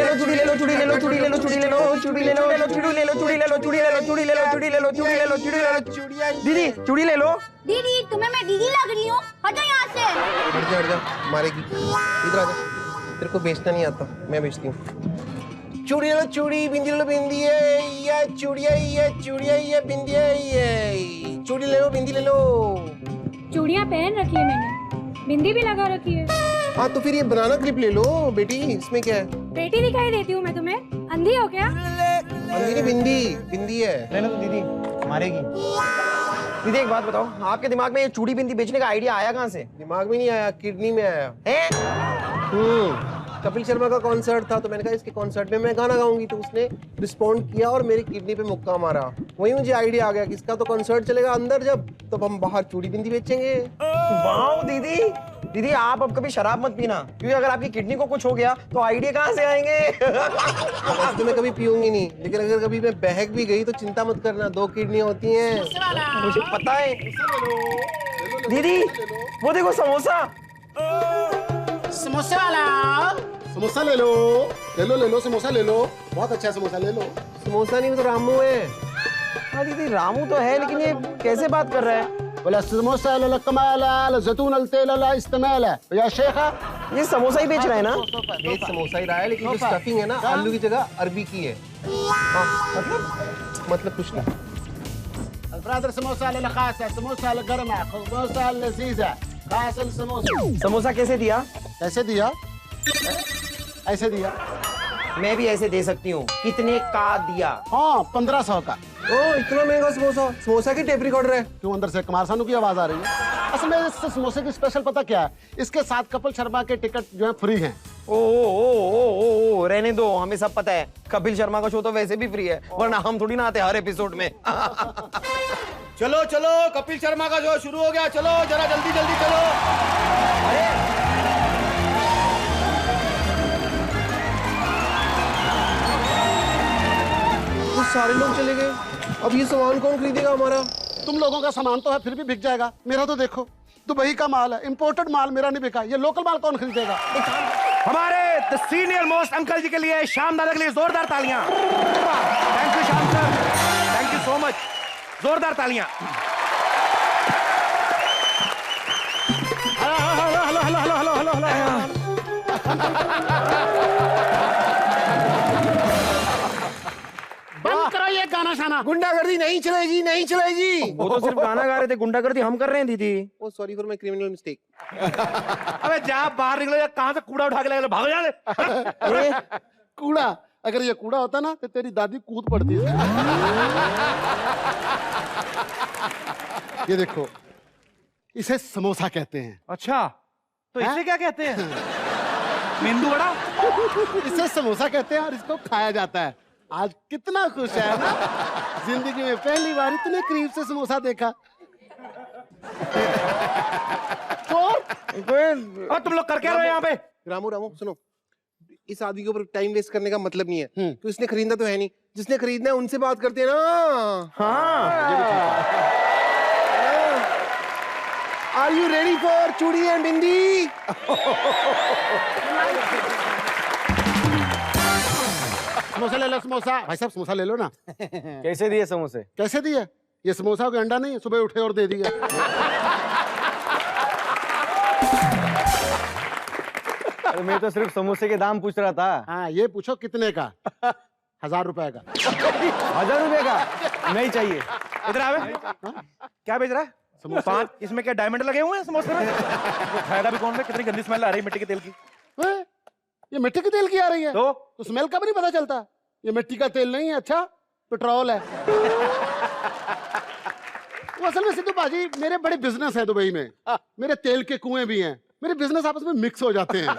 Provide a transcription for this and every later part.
लो चूड़ी ले लो चूड़ी ले लो चूड़ी ले लो चूड़ी ले लो चूड़ी ले लो चूड़ी ले लो चूड़ी ले लो चूड़ी ले लो चूड़ी ले लो चूड़ी ले लो चूड़ी ले लो चूड़ी ले लो चूड़िया दीदी चूड़ी ले लो। दीदी तुम्हें मैं दीदी लग रही हूँ, हटो यहाँ से। हट जा मारेगी। इधर आ जा, तेरे को बेचना नहीं आता, मैं बेचती हूँ। चूड़ी ले लो चूड़ी, बिंदी ले लो बिंदी, ये चूड़िया ये चूड़िया ये बिंदी ये चूड़ी ले लो बिंदी ले लो। चूड़ियाँ पहन रखी है मैंने, बिंदी भी लगा रखी है। हाँ तो फिर ये बनाना क्लिप ले लो बेटी, इसमें क्या है? बेटी दिखाई देती हूँ मैं तुम्हें, अंधी हो क्या? अंधी नहीं बिंदी, बिंदी है। लेना तो दीदी मारेगी। दीदी एक बात बताओ, आपके दिमाग में ये चूड़ी बिंदी बेचने का आइडिया आया कहाँ से? दिमाग में नहीं आया, किडनी में आया है। कपिल शर्मा का कॉन्सर्ट था तो मैंने कहा इसके कॉन्सर्ट में मैं गाना गाऊंगी, तो उसने रिस्पॉन्ड किया और मेरी किडनी पे मुक्का मारा। वही मुझे आइडिया आ गया कि इसका तो कॉन्सर्ट चलेगा अंदर, जब तब हम बाहर चूड़ी बिंदी बेचेंगे। वाह दीदी, दीदी आप अब कभी शराब मत पीना, क्योंकि अगर आपकी किडनी को कुछ हो गया तो आइडिया कहाँ से आएंगे? तो मैं कभी पीऊंगी नहीं, लेकिन अगर कभी मैं बहक भी गई तो चिंता मत करना, 2 किडनी होती हैं, मुझे पता है। दीदी वो देखो समोसा। समोसा वाला, समोसा ले लो समोसा ले लो, बहुत अच्छा समोसा ले लो। समोसा नहीं तो रामू है। हाँ दीदी रामू तो है, लेकिन ये कैसे बात कर रहा है? बोला समोसा ला कमाल जैतून अल तेल ला इस्तेमाल है या शेखा। ये समोसा ही बेच रहा है ना? भेज समोसा ही रहा है, लेकिन जो स्टफिंग है ना आलू की जगह अरबी की है। मतलब कुछ नहीं। ब्रदर समोसा ले खास है, समोसा ले गरम है, समोसा लजीज है, खास समोसा। समोसा कैसे दिया? कैसे दिया? ऐसे दिया। मैं भी ऐसे दे सकती हूँ। कितने का दिया? हाँ 1500 का। ओ इतना महंगा समोसा, समोसा की टेप रिकॉर्डर है। क्यों अंदर से कुमार सानू की आवाज आ रही है? असल में इस समोसे की स्पेशल पता क्या है, इसके साथ कपिल शर्मा के टिकट जो है फ्री हैं। ओ रहने दो, हमें सब पता है कपिल शर्मा का शो तो वैसे भी फ्री है, वरना हम थोड़ी ना आते हर एपिसोड में। चलो चलो कपिल शर्मा का शो शुरू हो गया, चलो जरा जल्दी जल्दी चलो। अरे तो सारे लोग चले गए, अब ये सामान कौन खरीदेगा हमारा? तुम लोगों का सामान तो है फिर भी बिक जाएगा, मेरा तो देखो दुबई का माल है, इंपोर्टेड माल मेरा नहीं बिका, ये लोकल माल कौन खरीदेगा? हमारे द सीनियर मोस्ट अंकल जी के लिए, श्याम दादा के लिए जोरदार तालियां। Thank you Shyam sir, thank you so much, जोरदार तालियां। Hello hello hello hello hello hello hello. बंद करो ये गाना शाना। गुंडागर्दी नहीं चलेगी, नहीं चलेगी। वो तो सिर्फ गाना गा रहे थे, गुंडागर्दी हम कर रहे हैं दीदी। Oh sorry for my criminal mistake. अबे जा बाहर निकलो या कहां से कूड़ा उठा के ले भाग जा। कूड़ा, अगर ये कूड़ा होता ना तो तेरी दादी कूद पड़ती है। ये देखो, इसे समोसा कहते हैं। अच्छा तो इसे क्या कहते हैं? मेंदू वड़ा। इसे समोसा कहते हैं और इसको खाया जाता है। आज कितना खुश है ना, जिंदगी में पहली बार इतने करीब से समोसा देखा। और तुम लोग कर क्या रहे हो यहाँ पे? रामू रामू सुनो, इस आदमी के ऊपर टाइम वेस्ट करने का मतलब नहीं है, तो इसने खरीदना तो है नहीं, जिसने खरीदना है उनसे बात करते हैं ना। हाँ आर यू रेडी फॉर चूड़ी एंड बिंदी? समोसा ले लो, समोसा भाई साहब, समोसा ले लो ना। कैसे दिए समोसे? कैसे दिए? ये समोसा कोई अंडा नहीं है, सुबह उठे और दे दिया। मैं तो सिर्फ समोसे के दाम पूछ रहा था। हाँ ये पूछो कितने का? 1000 रुपए का। 1000 रुपए का नहीं चाहिए। इधर आवे। क्या बेच रहा है? समोसा। इसमें क्या डायमंड लगे हुए हैं समोसे में? तो खाएगा भी कौन है? कितनी गंदी स्मेल आ रही है मिट्टी के तेल की। ये मिट्टी के तेल की आ रही है तो स्मेल का भी नहीं पता चलता? ये मिट्टी का तेल नहीं है, अच्छा पेट्रोल है। वो असल में सिद्धू बाजी, मेरे बड़े बिजनेस है दुबई में, मेरे तेल के कुएं भी हैं, मेरे बिजनेस आपस में मिक्स हो जाते हैं।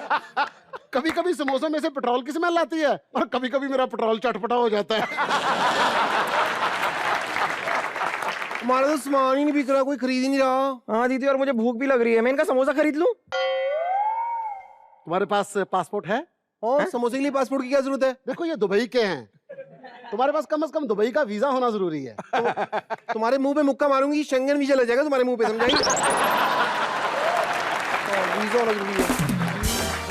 कभी कभी समोसों में से पेट्रोल की स्मेल आती है और कभी कभी मेरा पेट्रोल चटपटा हो जाता है। हमारा तो सामान ही नहीं बिक रहा, कोई खरीद ही नहीं रहा। हाँ दीदी, और मुझे भूख भी लग रही है, मैं इनका समोसा खरीद लूं? तुम्हारे पास पासपोर्ट है? समोसे के लिए पासपोर्ट की क्या जरूरत है? देखो ये दुबई के हैं, तुम्हारे पास कम से कम दुबई का वीजा होना जरूरी है। तो तुम्हारे मुंह पे मुक्का मारूंगी, शेंगन वीजा लग जाएगा तुम्हारे मुंह पे, समझाई? वीजा होना जरूरी है।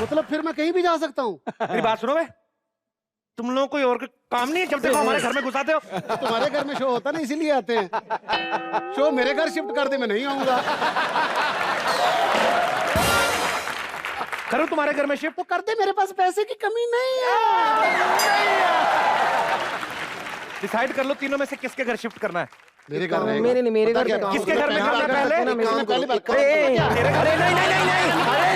मतलब फिर मैं कहीं भी जा सकता हूँ? मेरी बात सुनो बे, तुम लोगों को कोई और काम नहीं है? जब देखो हमारे घर में घुसाते हो। तुम्हारे घर में शो होता ना, इसीलिए आते हैं। शो मेरे घर शिफ्ट कर दे, मैं नहीं आऊंगा। करूं तुम्हारे घर में शिफ्ट? तो कर दे, मेरे पास पैसे की कमी नहीं है। डिसाइड कर लो तीनों में से किसके घर शिफ्ट करना है। मेरे घर में। मेरे नहीं, मेरे घर पे काम किसके करो, घर में काम करना करो, पहले? ना, काम पहले करो। बात तेरे घर तेरे घर नहीं नहीं नहीं नहीं, अरे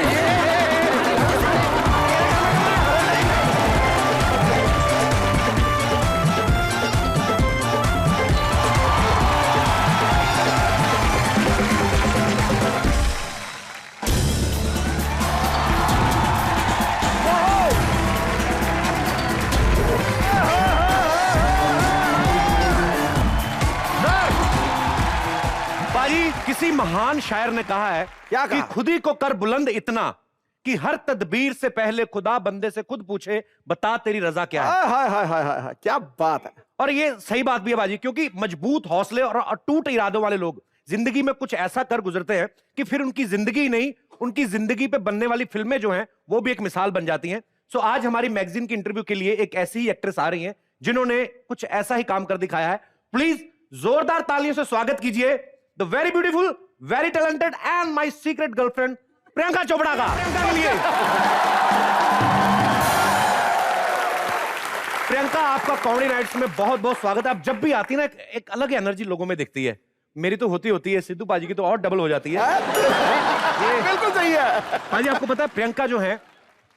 बाजी, किसी महान शायर ने कहा है क्या कि कहा? खुदी को कर बुलंद इतना कि हर तदबीर से पहले खुदा बंदे से खुद पूछे, बता तेरी रजा क्या है। हाय हाय हाय हाय हाय, क्या बात है। और ये सही बात भी है बाजी, क्योंकि मजबूत हौसले और अटूट इरादों वाले लोग जिंदगी में कुछ ऐसा कर गुजरते हैं कि फिर उनकी जिंदगी नहीं, उनकी जिंदगी पे बनने वाली फिल्में जो हैं वो भी एक मिसाल बन जाती हैं। सो आज हमारी मैगजीन की इंटरव्यू के लिए एक ऐसी ही एक्ट्रेस आ रही हैं जिन्होंने कुछ ऐसा ही काम कर दिखाया है। प्लीज जोरदार तालियों से स्वागत कीजिए the very beautiful, very talented and my secret girlfriend Priyanka Chopra का। प्रियंका के लिए। प्रियंका, आपका कॉमेडी नाइट्स में बहुत बहुत स्वागत है। आप जब भी आती है ना, एक अलग एनर्जी लोगों में दिखती है। मेरी तो होती है, सिद्धू पाजी की तो और डबल हो जाती है। बिल्कुल सही है। पाजी, आपको पता है प्रियंका जो है,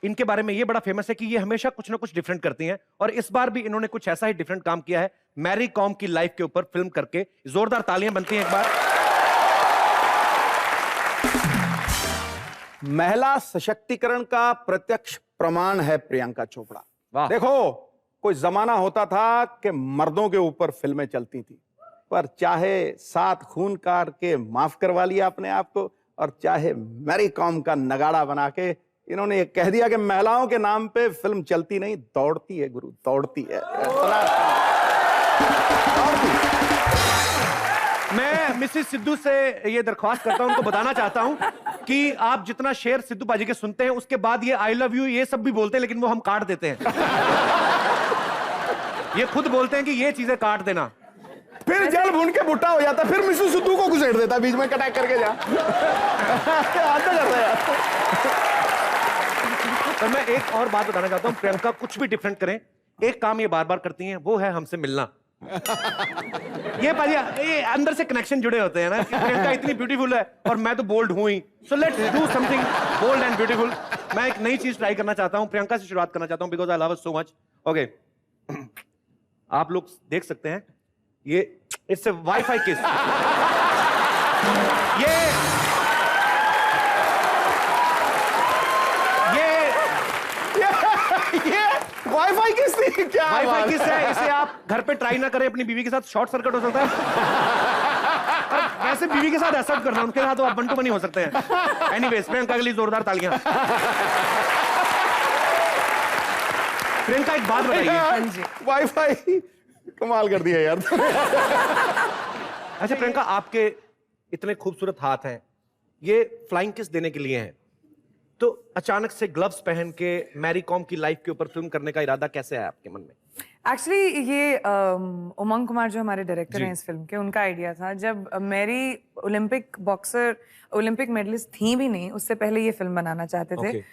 इनके बारे में ये बड़ा फेमस है कि ये हमेशा कुछ ना कुछ डिफरेंट करती हैं, और इस बार भी इन्होंने कुछ ऐसा ही डिफरेंट काम किया है मैरी कॉम की लाइफ के ऊपर फिल्म करके। जोरदार तालियां बनती हैं एक बार। महिला सशक्तिकरण का प्रत्यक्ष प्रमाण है प्रियंका चोपड़ा। वाह। देखो, कोई जमाना होता था कि मर्दों के ऊपर फिल्में चलती थी, पर चाहे 7 खून कार के माफ करवा लिया अपने आप को, और चाहे मैरी कॉम का नगाड़ा बना के इन्होंने ये कह दिया कि महिलाओं के नाम पे फिल्म चलती नहीं, दौड़ती है गुरु, दौड़ती है। मैं मिसेस सिद्धू से ये दरख्वास्त करता हूं, उनको बताना चाहता हूं कि आप जितना शेर सिद्धू पाजी के सुनते हैं, उसके बाद ये आई लव यू ये सब भी बोलते हैं, लेकिन वो हम काट देते हैं। ये खुद बोलते हैं कि ये चीजें काट देना। फिर जल भून के भुट्टा हो जाता, फिर मिसू सिद्धू को घुसेड़ देता बीच में, कटाक करके जा। आता करता यार। तो मैं एक और बात बताना चाहता हूं, प्रियंका कुछ भी डिफरेंट करें, एक काम ये बार बार करती हैं, वो है हमसे मिलना। ये पाजी, ये अंदर से कनेक्शन जुड़े होते हैं ना कि प्रियंका इतनी ब्यूटीफुल है और मैं तो बोल्ड हूं ही, so let's do something bold and beautiful. मैं एक नई चीज ट्राई करना चाहता हूं, प्रियंका से शुरुआत करना चाहता हूं, because I love her so much. Okay, आप लोग देख सकते हैं, ये इट्स ए वाईफाई किस। ये वाईफाई किस थी? क्या वाईफाई किस है, इसे आप घर पे ट्राई ना करें, अपनी बीवी के साथ शॉर्ट सर्किट हो सकता है। और वैसे बीवी के साथ ऐसा करना, उनके साथ तो आप 1 to 1 ही हो सकते हैं। एनीवेज, प्रियंका के लिए जोरदार तालियां। प्रियंका, एक बात बताइए। वाईफाई कमाल कर दिया यार। अच्छा प्रियंका, आपके इतने खूबसूरत हाथ हैं, ये फ्लाइंग किस देने के लिए हैं, तो अचानक से ग्लव्स पहन के मैरी कॉम की लाइफ के ऊपर फिल्म करने का इरादा कैसे आया आपके मन में? एक्चुअली ये उमंग कुमार जो हमारे डायरेक्टर हैं इस फिल्म के, उनका आइडिया था। जब मैरी ओलंपिक मेडलिस्ट थी भी नहीं, उससे पहले ये फिल्म बनाना चाहते थे।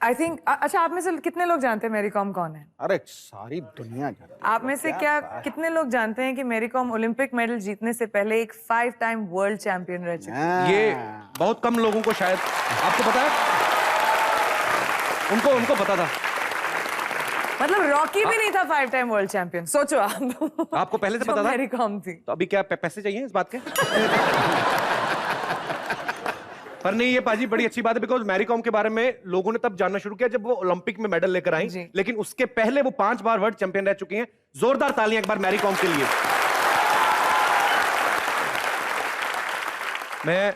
आई थिंक, अच्छा आप में से कितने लोग जानते हैं मैरी कॉम कौन है? अरे सारी दुनिया जानती है। आप में से क्या कितने लोग जानते हैं कि मैरी कॉम ओलंपिक मेडल जीतने से पहले एक 5 टाइम वर्ल्ड चैंपियन रह चुकी है? ये बहुत कम लोगों को शायद, आपको पता है? उनको पता था। मतलब रॉकी भी नहीं था 5 टाइम वर्ल्ड चैंपियन, सोचो आप। आपको पहले से पता था? मैरी कॉम थी। तो अभी क्या पैसे चाहिए इस बात के? पर नहीं, ये पाजी बड़ी अच्छी बात है, बिकॉज मैरी कॉम के बारे में लोगों ने तब जानना शुरू किया जब वो ओलंपिक में मेडल लेकर आई, लेकिन उसके पहले वो 5 बार वर्ल्ड चैंपियन रह चुकी हैं। जोरदार तालियां एक बार मैरी कॉम के लिए। मैं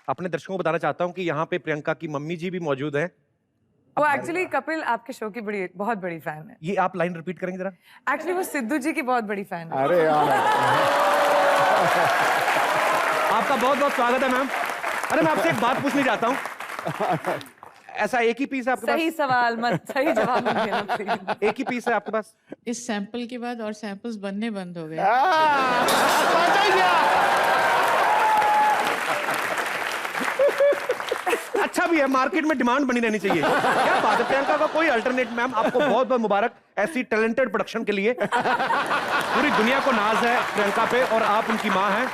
अपने दर्शकों को बताना चाहता हूं कि यहाँ पे प्रियंका की मम्मी जी भी मौजूद हैं। वो एक्चुअली कपिल आपके शो की बहुत बड़ी फैन है। ये आप लाइन रिपीट करेंगे जरा? एक्चुअली वो सिद्धू जी की बहुत बड़ी फैन है। अरे यार, आपका बहुत बहुत स्वागत है मैम। अरे मैं आपसे एक बात पूछनी चाहता हूँ, ऐसा एक ही पीस है आपके सही सवाल मत, सही जवाब मत देना प्लीज। पास? एक ही पीस है आपके पास? इस सैंपल के बाद और सैंपल्स बनने बंद हो गए। अच्छा भी है, मार्केट में डिमांड बनी रहनी चाहिए। क्या बात है प्रियंका का कोई अल्टरनेट। मैम आपको बहुत बहुत मुबारक ऐसी टैलेंटेड प्रोडक्शन के लिए। पूरी दुनिया को नाज है प्रियंका पे और आप उनकी मां हैं।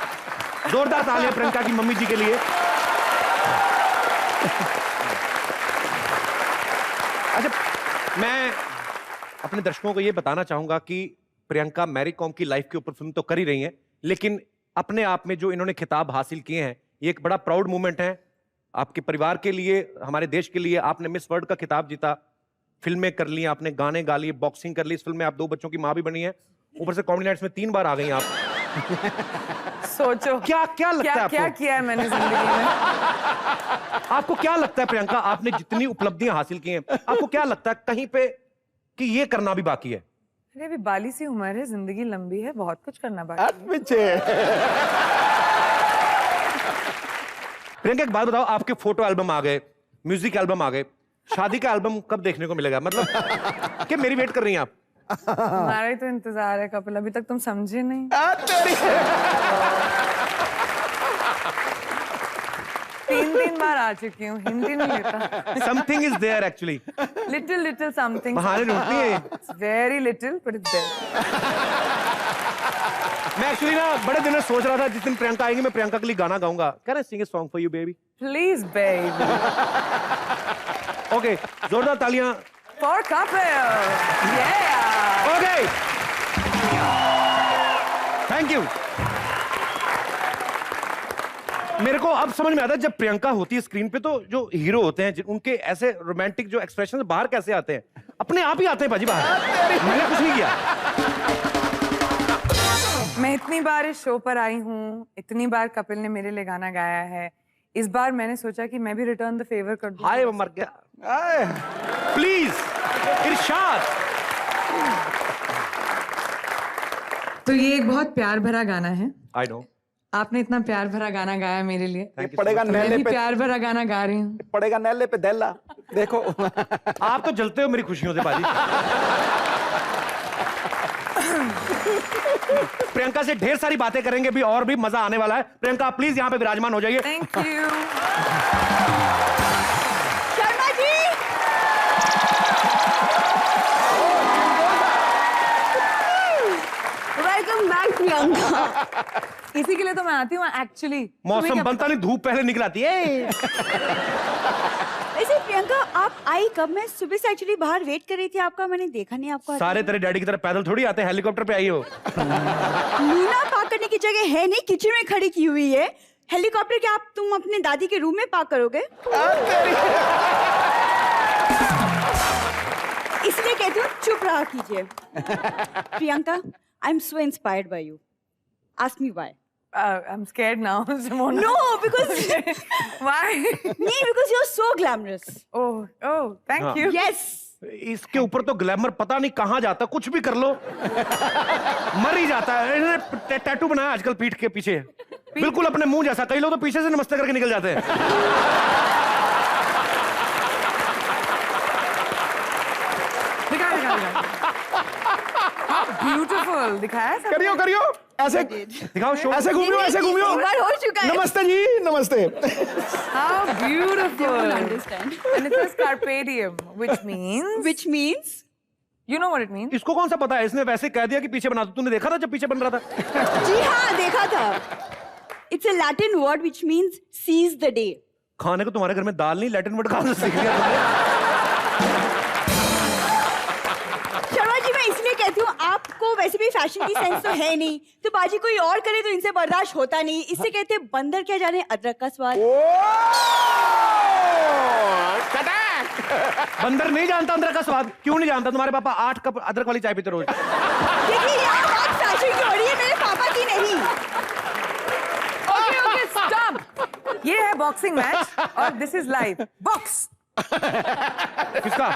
जोरदार तालियां प्रियंका की मम्मी जी के लिए। अच्छा, मैं अपने दर्शकों को ये बताना चाहूंगा कि प्रियंका मैरी कॉम की लाइफ के ऊपर फिल्म तो कर ही रही हैं, लेकिन अपने आप में जो इन्होंने खिताब हासिल किए हैं ये एक बड़ा प्राउड मोमेंट है आपके परिवार के लिए, हमारे देश के लिए। आपने मिस वर्ल्ड का खिताब जीता, फिल्में कर ली आपने, गाने गा लिए, बॉक्सिंग कर ली, इस फिल्म में आप 2 बच्चों की मां भी बनी है, ऊपर से कॉमेडी नाइट्स में 3 बार आ गई आप। सोचो क्या क्या लगता है आपको? क्या किया है मैंने जिंदगी में। आपको क्या लगता है प्रियंका, आपने जितनी उपलब्धियां हासिल की हैं, आपको क्या लगता है कहीं पे कि ये करना भी बाकी है? अरे अभी 42 ही उम्र है, जिंदगी लंबी है, बहुत कुछ करना बाकी है। प्रियंका एक बात बताओ, आपके फोटो एल्बम आ गए, म्यूजिक एल्बम आ गए, शादी का एल्बम कब देखने को मिलेगा? मतलब कि मेरी वेट कर रही हैं आप? हमारा ही तो इंतजार है कपिल, अभी तक तुम समझे नहीं। 3 बार आ चुकी हूँ, हिंदी नहीं लेता। Something is there actually. Little something. बहाने ढूंढती है। Very little but it's there. मैं एक्चुअली ना बड़े दिनों से सोच रहा था जिस दिन प्रियंका आएंगी मैं प्रियंका के लिए गाना गाऊंगा। Can I sing a song for you baby? Please baby. Okay, जोरदार तालियां for Kapil. Yeah. Okay, thank you. मेरे को अब समझ में आता है जब प्रियंका होती है स्क्रीन पे तो जो हीरो होते हैं उनके ऐसे रोमांटिक जो एक्सप्रेशन बाहर कैसे आते हैं? अपने आप ही आते हैं भाजी बाहर। मैंने कुछ नहीं किया। मैं इतनी बार इस शो पर आई हूँ, इतनी बार कपिल ने मेरे लिए गाना गाया है, इस बार मैंने सोचा कि मैं भी रिटर्न द फेवर कर दूं। हाय, मर गया। प्लीज इरशाद। तो ये एक बहुत प्यार भरा गाना है। I know. आपने इतना प्यार भरा गाना गाया मेरे लिए, ये पड़ेगा मैं नैले भी पे, प्यार भरा गाना गा रही हूँ। पड़ेगा नैले पे दैला। देखो आप तो जलते हो मेरी खुशियों से बाजी। प्रियंका से ढेर सारी बातें करेंगे भी और भी मजा आने वाला है। प्रियंका प्लीज यहाँ पे विराजमान हो जाइए। Thank you. Sharma ji, welcome back Priyanka. इसी के लिए तो मैं आती हूँ एक्चुअली। मौसम बनता नहीं, धूप पहले निकल आती है। वैसे प्रियंका आप आई कब? मैं सुबह से एक्चुअली बाहर वेट कर रही थी आपका, मैंने देखा नहीं आपको। सारे तेरे डैडी की तरह पैदल थोड़ी आते हैं, हेलीकॉप्टर पे आई हो। लूना पार्क करने की जगह है नहीं, किचन में खड़ी की हुई है। हेलीकॉप्टर क्या आप तुम अपने दादी के रूम में पार्क करोगे? इसलिए कहती हूँ चुप रहा कीजिए। Priyanka, I am so inspired by you. Ask me why. I'm scared now, Simona. No, because Why? नहीं, because you're so glamorous. Oh, thank you. Yes. इसके ऊपर तो ग्लैमर पता नहीं कहाँ जाता, कुछ भी कर लो मर ही जाता है। इन्होंने टैटू बनाया आजकल पीठ के पीछे, बिल्कुल अपने मुंह जैसा। कई लोग तो पीछे से नमस्ते करके निकल जाते हैं। Beautiful, दिखाया सब? करियो ऐसे दिखाओ शो। ऐसे घूमियो, ऐसे घूमियो। एक बार हो चुका है। नमस्ते जी, नमस्ते। How beautiful. I don't understand. And it says carpe diem, which means? Which means? You know what it means? इसको कौन सा पता है? इसने वैसे कह दिया कि पीछे बना दो। तूने देखा था जब पीछे बन रहा था? जी हाँ, देखा था। It's a Latin word which means seize the day. खाने को तुम्हारे घर में दाल नहीं, लैटिन वर्ड कहाँ से सीख लिया तुमने? शर्मा जी, मैं इसलिए कहती हूँ आपको वैसे भी फैशन की सेंस तो है नहीं, तो बाजी कोई और करे तो इनसे बर्दाश्त होता नहीं। इससे कहते हैं बंदर क्या जाने अदरक का स्वाद। बंदर नहीं जानता अदरक का स्वाद? क्यों नहीं जानता? तुम्हारे पापा 8 कप अदरक वाली चाय पीते रोज। देखिए यहाँ बात फैशन की हो रही है, मेरे पापा की नहीं। Okay, stop. ये है बॉक्सिंग मैच और दिस इज लाइव बॉक्स। किसका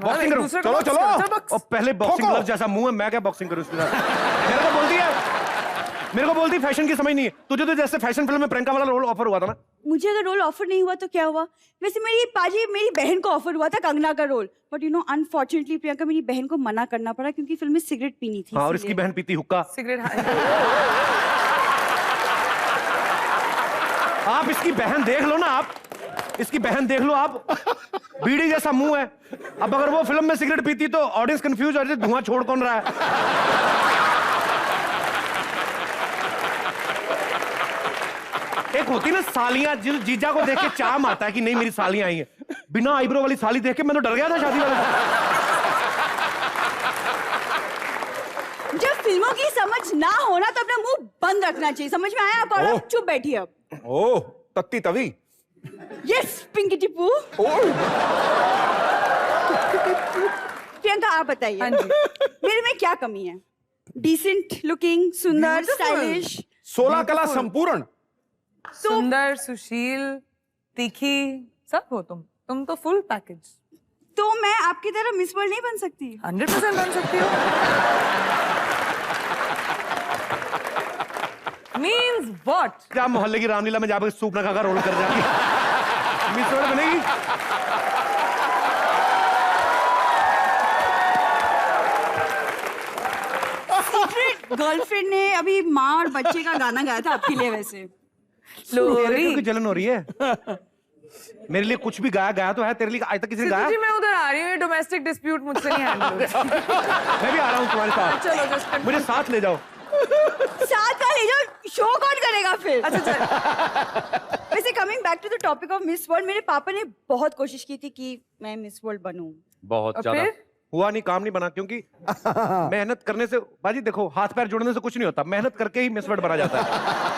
बॉक्सिंग करूं? चलो चलो। और पहले बॉक्सिंग ग्लव जैसा मुंह है, मैं क्या बॉक्सिंग करूं उसके साथ? मेरे को बोलती फैशन की समझ नहीं है तुझे। तो जैसे फैशन फिल्म में प्रियंका वाला रोल ऑफर हुआ था ना, मुझे अगर रोल ऑफर नहीं हुआ तो क्या हुआ? वैसे मेरी बहन को ऑफर हुआ था कंगना का role, but you know unfortunately Priyanka मेरी बहन को मना करना पड़ा क्योंकि फिल्म में सिगरेट पीनी थी। हाँ, और इसकी बहन पीती हुक्का। सिगरेट। आप इसकी बहन देख लो ना, आप इसकी बहन देख लो, आप बीड़ी जैसा मुंह है। अब अगर वो फिल्म में सिगरेट पीती तो ऑडियंस कंफ्यूज हो जाती, धुआं छोड़ कौन रहा है। एक होती ना सालियां, जिस जीजा को देख के चाम आता है कि नहीं मेरी सालियां आई हैं। बिना आईब्रो वाली साली देख के मैं तो डर गया था शादी वाले। जब फिल्मों की समझ ना होना तो अपना मुंह बंद रखना चाहिए, समझ में आया? आप और आप चुप बैठिए अब। ओह, तत्ती तवी। यस पिंकी टिप्पू। प्रियंका आप बताइए, हाँ जी। मेरे में क्या कमी है? डिसेंट लुकिंग, सुंदर, स्टाइलिश, 16 कला संपूर्ण। सुंदर, सुशील, तीखी, सब हो तुम तो फुल पैकेज। तो मैं आपकी तरह मिस वर्ल्ड नहीं बन सकती? 100% बन सकती हो। Means what? क्या मोहल्ले की रामलीला में जाकर सूप ना खाकर रोल कर जाएगी? मिस वर्ल्ड बनेगी? सीक्रेट गर्लफ्रेंड ने अभी माँ और बच्चे का गाना गाया था आपके लिए। वैसे क्योंकि जलन हो रही है। मेरे लिए कुछ भी गाया तो है, तेरे लिए आज तक किसी ने गाया? जी मैं उधर आ रही हूँ, डोमेस्टिक डिस्प्यूट मुझसे नहीं हैंडल होता। मैं भी आ रहा हूँ तुम्हारे साथ। चलो जस्ट मुझे साथ ले जाओ। साथ का ले जाओ, शो कौन करेगा फिर? अच्छा चल। वैसे coming back to the topic of miss world, मेरे पापा ने बहुत कोशिश की थी कि मैं मिस वर्ल्ड बनूं। बहुत ज्यादा हुआ नहीं, काम नहीं बना, क्योंकि मेहनत करने से बाजी देखो, हाथ पैर जोड़ने से कुछ नहीं होता, मेहनत करके ही मिस वर्ल्ड बना जाता है।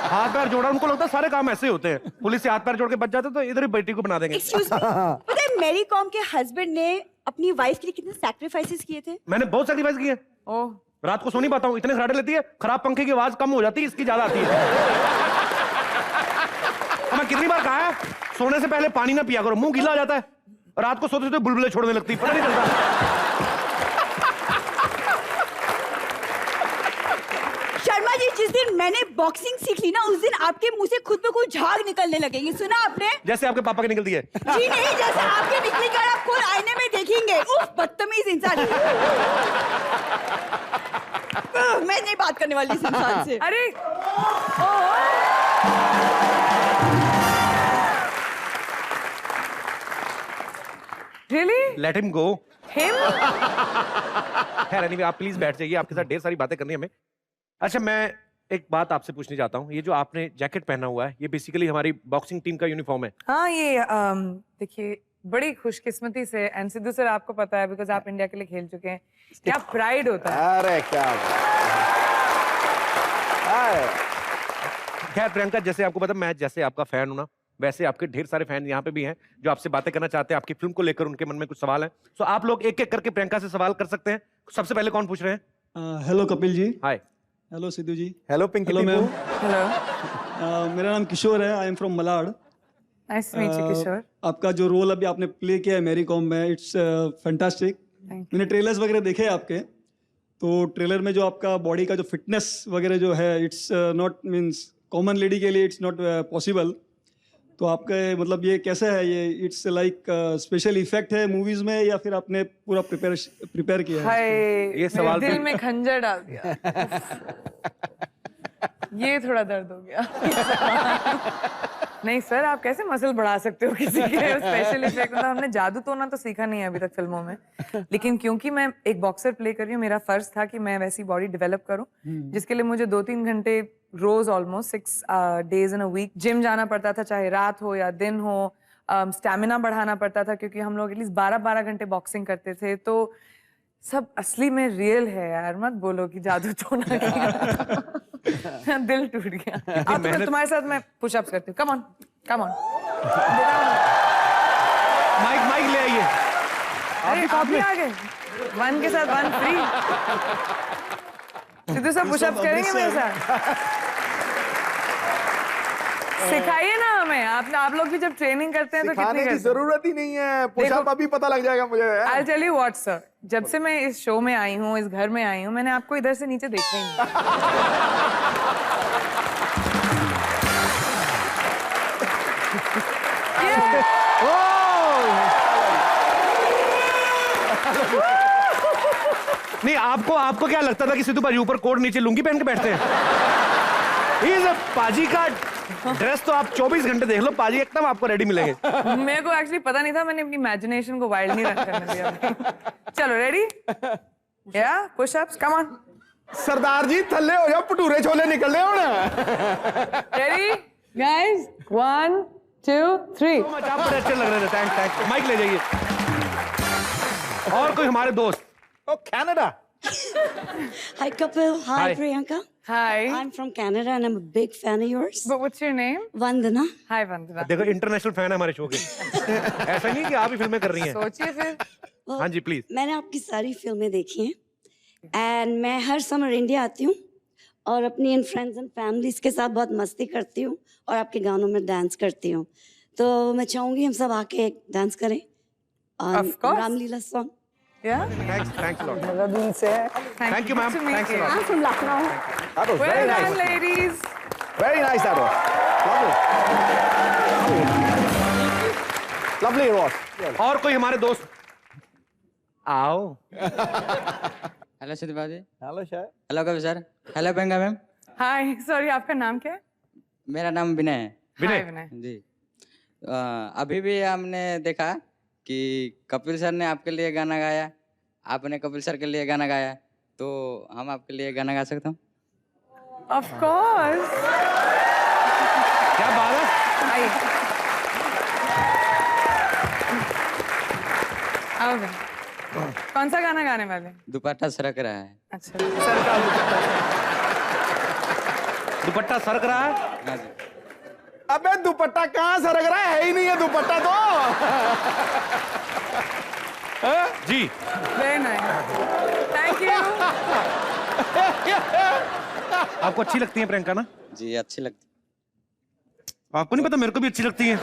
हाथ पैर जोड़ा, उनको लगता है सारे काम ऐसे ही होते हैं। पुलिस से हाथ पैर जोड़ के बच जाते तो इधर ही बेटी को बना देंगे। एक्सक्यूज मी, पता है मैरी कॉम के हस्बैंड ने अपनी वाइफ के लिए कितने सैक्रिफाइसेस किए थे? मैंने बहुत सैक्रिफाइस किए। ओह, रात को सो नहीं पाता हूँ, इतने खराटे लेती है, खराब पंखे की आवाज कम हो जाती है, इसकी ज्यादा आती है। मैं कितनी बार कहा है सोने से पहले पानी ना पिया करो, मुंह गीला हो जाता है। रात को सोते सोते बुलबुले छोड़ने लगती है, पता नहीं चलता। शर्मा जी, जिस दिन मैंने बॉक्सिंग सीख ली ना, उस दिन आपके मुंह से खुद पे कोई झाग निकलने लगेगी, सुना आपने? जैसे आपके पापा की निकलती है। जी नहीं, जैसे आपके निकलेगी और आप खुद आईने में देखेंगे। उफ, बदतमीज इंसान। मैं नहीं बात करने वाली इस इंसान से। अरे Really? Let him go. Him? खैर एनीवे, आप प्लीज बैठ जाइए, आपके साथ ढेर सारी बातें करनी है हमें। अच्छा, मैं एक बात आपसे पूछनी चाहता हूँ, ये जो आपने जैकेट पहना हुआ है, ये बेसिकली हमारी बॉक्सिंग टीम का यूनिफॉर्म है। हाँ, ये देखिए बड़ी खुशकिस्मती से, एंड सिद्धू सर आपको पता है बिकॉज आप इंडिया के लिए खेल चुके हैं, क्या प्राइड होता है। अरे क्या खैर प्रियंका, जैसे आपको पता, मैं जैसे आपका फैन हूं ना, वैसे आपके ढेर सारे फैन यहाँ पे भी हैं जो आपसे बातें करना चाहते हैं, आपकी फिल्म को लेकर उनके मन में कुछ सवाल है। तो आप लोग एक एक करके प्रियंका से सवाल कर सकते हैं। सबसे पहले कौन पूछ रहे हैं? Hello Kapil ji. Hi. Hello Sidhu ji. Hello Pinky. Hello ma'am. Hello, मेरा नाम किशोर है, I am from Malad. Nice to meet you Kishore. आपका जो रोल अभी आपने प्ले किया है मैरी कॉम में, इट्स फैंटास्टिक। मैंने ट्रेलर्स वगैरह देखे हैं आपके, तो ट्रेलर में जो आपका बॉडी का जो फिटनेस वगैरह जो है, it's not means common lady के लिए इट्स नॉट पॉसिबल। तो आपका मतलब ये कैसा है, ये इट्स लाइक स्पेशल इफेक्ट है मूवीज में या फिर आपने पूरा प्रिपेयर किया है? हाय, ये सवाल दिल में खंजर डाल दिया। ये थोड़ा दर्द हो गया। नहीं सर, आप कैसे मसल बढ़ा सकते हो किसी के स्पेशल इफेक्ट? मतलब हमने जादू टोना तो सीखा नहीं है अभी तक फिल्मों में, लेकिन क्योंकि मैं एक बॉक्सर प्ले कर रही हूँ, मेरा फर्ज था कि मैं वैसी बॉडी डेवलप करूँ, जिसके लिए मुझे 2-3 घंटे रोज, almost 6 days in a week gym जाना पड़ता था, चाहे रात हो या दिन हो। स्टैमिना बढ़ाना पड़ता था क्योंकि हम लोग एटलीस्ट 12-12 घंटे बॉक्सिंग करते थे। तो सब असली में रियल है यार, मत बोलो कि जादू टोना किया। दिल टूट गया। अब तो तुम्हारे साथ मैं पुशअप्स करती हूँ। Come on, come on. Mic ले आइए। अरे आप भी आ गए, 1 के साथ 1 फ्री। सिद्धू सब पुशअप्स करेंगे मेरे साथ? सिखाइए ना हमें। आप लोग भी जब ट्रेनिंग करते हैं तो कितनी की जरूरत ही नहीं है, पुशअप अभी पता लग जाएगा मुझे। I'll tell you what sir, जब से मैं इस शो में आई हूँ, इस घर में आई हूँ, मैंने आपको इधर से नीचे देखा ही नहीं। नहीं, आपको क्या लगता था कि सिद्धू पाजी ऊपर कोट नीचे लुंगी पहन के बैठते हैं? ये पाजी का ड्रेस तो आप 24 घंटे देख लो, पाजी एकदम आपको रेडी मिलेंगे। मेरे को एक्चुअली पता नहीं था, मैंने अपनी इमेजिनेशन को वाइल्ड नहीं रखा है। चलो रेडी, या पुश अप्स, कम ऑन। सरदार जी थल्ले हो जाओ, भटूरे छोले निकल रहे हो। Ready guys, 1 2 3। आप बड़े अच्छे लग रहे थे, थैंक्स। माइक ले जाइए। और कोई हमारे दोस्त? ओ Canada. Hi Kapil, hi, Hi. Priyanka. Hi. I'm from Canada and I'm a big fan of yours. But what's your name? Vandana. Hi Vandana. देखो इंटरनेशनल फैन है हमारे शो के। ऐसा नहीं कि आप ही फिल्में कर रही हैं। सोचिए फिर। Well, हाँ जी प्लीज। मैंने आपकी सारी फिल्में देखी हैं एंड मैं हर समर इंडिया आती हूँ और अपनी इन फ्रेंड्स एंड फैमिलीज के साथ बहुत मस्ती करती हूँ और आपके गानों में डांस करती हूँ। तो मैं चाहूंगी हम सब आके एक डांस करें Of course. Ramlila song. Yeah. Thanks lot. Thank you, ma'am. Good to meet Thanks a you. lot. I'm from Lucknow. That was Well very done, nice. ladies. Very nice that was. Lovely. Lovely it was. और कोई हमारे दोस्त? आओ। Hello Sidhu भाजी। Hello शायद। Hello कवि sir. Hello Priyanka ma'am. Hi. Sorry, आपका नाम क्या है? मेरा नाम विनय है। विनय। Hi, विनय। जी। अभी भी हमने देखा कि कपिल सर ने आपके लिए गाना गाया, आपने कपिल सर के लिए गाना गाया, तो हम आपके लिए गाना गा सकते हैं? Of course. क्या बात है? आइए। आओ फिर। कौन सा गाना गाने वाले? दुपट्टा सरक रहा है। अच्छा, सर का दुपट्टा सरक रहा है? हाँ जी। अबे दुपट्टा कहाँ सरक रहा है ही नहीं है दुपट्टा तो। जी। Very nice. Thank you. आपको अच्छी लगती है प्रियंका ना? जी अच्छी लगती। आपको नहीं पता, मेरे को भी अच्छी लगती है।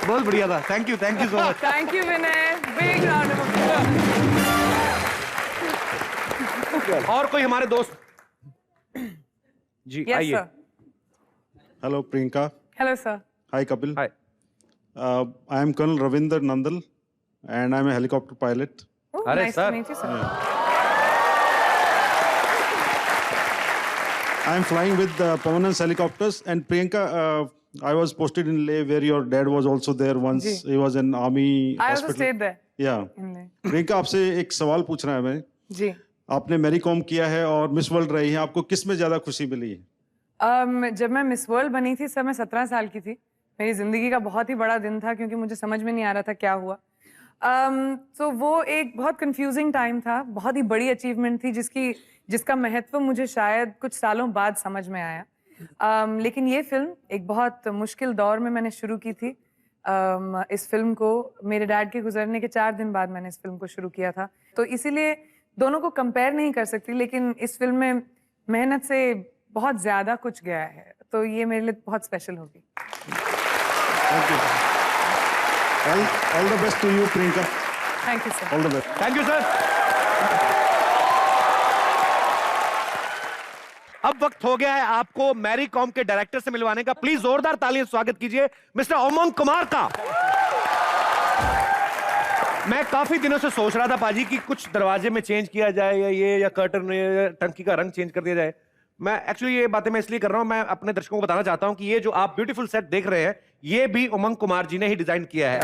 बहुत बढ़िया था। Thank you so much. Thank you, Vinay. Big round of applause. और कोई हमारे दोस्त? जी Yes, आइए। sir. Hello, Priyanka. Hello, sir. Hi, Kapil. Hi. I am Colonel Ravinder Nandal, and I'm a helicopter pilot. Oh, Arey, nice sir. to meet you, sir. I am flying with Pavan's helicopters, and Priyanka, I was posted in Leh, where your dad was also there once. Ji. He was in army I also hospital. stayed there. Yeah. in Leh. Priyanka, आपसे एक सवाल पूछना है मैं। जी। आपने Mary com किया है और मिस वर्ल्ड रही है, आपको किस में ज्यादा खुशी मिली है? जब मैं मिस वर्ल्ड बनी थी सर, मैं 17 साल की थी। मेरी जिंदगी का बहुत ही बड़ा दिन था क्योंकि मुझे समझ में नहीं आ रहा था क्या हुआ। तो वो एक बहुत कंफ्यूजिंग टाइम था, बहुत ही बड़ी अचीवमेंट थी जिसका महत्व मुझे शायद कुछ सालों बाद समझ में आया। लेकिन ये फिल्म एक बहुत मुश्किल दौर में मैंने शुरू की थी। इस फिल्म को मेरे डैड के गुजरने के 4 दिन बाद मैंने इस फिल्म को शुरू किया था, तो इसीलिए दोनों को कंपेयर नहीं कर सकती, लेकिन इस फिल्म में मेहनत से बहुत ज्यादा कुछ गया है, तो ये मेरे लिए बहुत स्पेशल होगी। Thank you. All the best to you, Priyanka. Thank you sir. All the best. Thank you sir. अब वक्त हो गया है आपको मैरी कॉम के डायरेक्टर से मिलवाने का। प्लीज जोरदार तालियां से स्वागत कीजिए मिस्टर उमंग कुमार का। मैं काफी दिनों से सोच रहा था पाजी कि कुछ दरवाजे में चेंज किया जाए या कर्टन या टंकी का रंग चेंज कर दिया जाए। मैं एक्चुअली ये बातें मैं इसलिए कर रहा हूं, मैं अपने दर्शकों को बताना चाहता हूं कि ये जो आप ब्यूटीफुल सेट देख रहे हैं, ये भी उमंग कुमार जी ने ही डिजाइन किया है।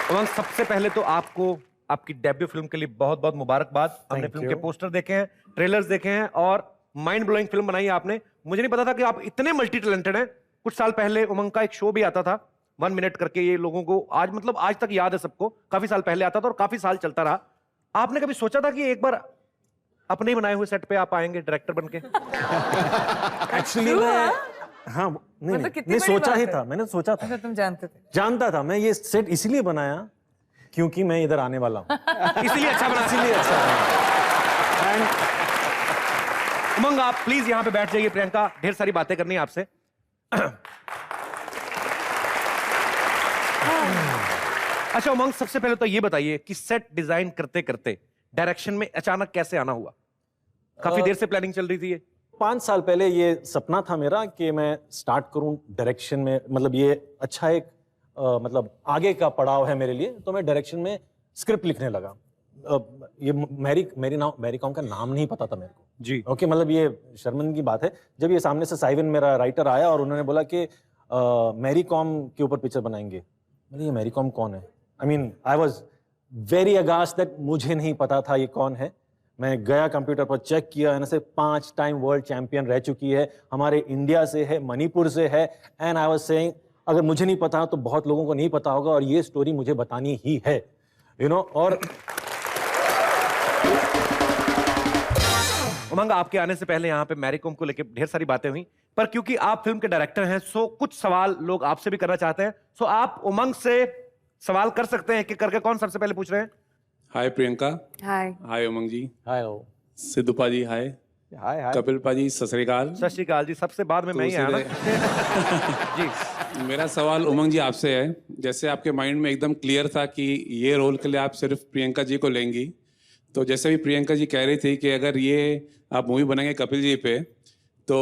उमंग, सबसे पहले तो आपको आपकी डेब्यू फिल्म के लिए बहुत बहुत मुबारकबाद। हमने फिल्म के पोस्टर देखे हैं, ट्रेलर्स देखे हैं और माइंड ब्लोइंग फिल्म बनाई है आपने। मुझे नहीं पता था कि आप इतने मल्टी टैलेंटेड हैं। कुछ साल पहले उमंग का एक शो भी आता था 1 मिनट करके, ये लोगों को आज तक याद है सबको। काफी साल पहले आता था और काफी साल चलता रहा। आपने कभी सोचा था कि एक बार अपने ही बनाए हुए सेट पे आप आएंगे डायरेक्टर बनके? एक्चुअली मैं नहीं सोचा ही था, मैंने सोचा था। तुम जानते थे? जानता था मैं ये सेट इसीलिए बनाया क्योंकि मैं इधर आने वाला हूँ। इसीलिए अच्छा बना। उमंग, आप प्लीज यहाँ पे बैठ जाइए। प्रियंका, ढेर सारी बातें करनी है आपसे। अच्छा उमंग, सबसे पहले तो ये बताइए कि सेट डिजाइन करते करते डायरेक्शन में अचानक कैसे आना हुआ? काफी देर से प्लानिंग चल रही थी ये? 5 साल पहले ये सपना था मेरा कि मैं स्टार्ट करूं डायरेक्शन में। मतलब ये अच्छा एक मतलब आगे का पड़ाव है मेरे लिए, तो मैं डायरेक्शन में स्क्रिप्ट लिखने लगा। ये मैरी कॉम का नाम नहीं पता था मेरे को जी। ओके, मतलब ये शर्मन की बात है जब ये सामने से साइवन मेरा राइटर आया और उन्होंने बोला कि मैरी कॉम के ऊपर पिक्चर बनाएंगे। मतलब ये मैरी कॉम कौन है? I mean I was very aghast that, मुझे नहीं पता था ये कौन है। मैं गया कंप्यूटर पर चेक किया, एंड से 5 टाइम वर्ल्ड चैंपियन रह चुकी है, हमारे इंडिया से है, मणिपुर से है। एंड आई वाज सेइंग अगर मुझे नहीं पता तो बहुत लोगों को नहीं पता होगा और ये स्टोरी मुझे बतानी ही है, यू नो। और उमंग, आपके आने से पहले यहाँ पे मैरी कॉम को लेकर ढेर सारी बातें हुई, पर क्योंकि आप फिल्म के डायरेक्टर हैं, सो कुछ सवाल लोग आपसे भी करना चाहते हैं। सो आप उमंग से सवाल कर सकते हैं कि करके। कौन सबसे पहले पूछ रहे हैं? हाय प्रियंका। हाय। हाय उमंग जी। हाय। सिद्धू पाजी हाय। हाय हाय। कपिल पाजी सत श्री अकाल। सत श्री अकाल जी। सबसे बाद में मैं ही आया ना। जी। मेरा सवाल उमंग जी आपसे है, जैसे आपके माइंड में एकदम क्लियर था कि ये रोल के लिए आप सिर्फ प्रियंका जी को लेंगी, तो जैसे भी प्रियंका जी कह रही थी कि अगर ये आप मूवी बनाएंगे कपिल जी पे, तो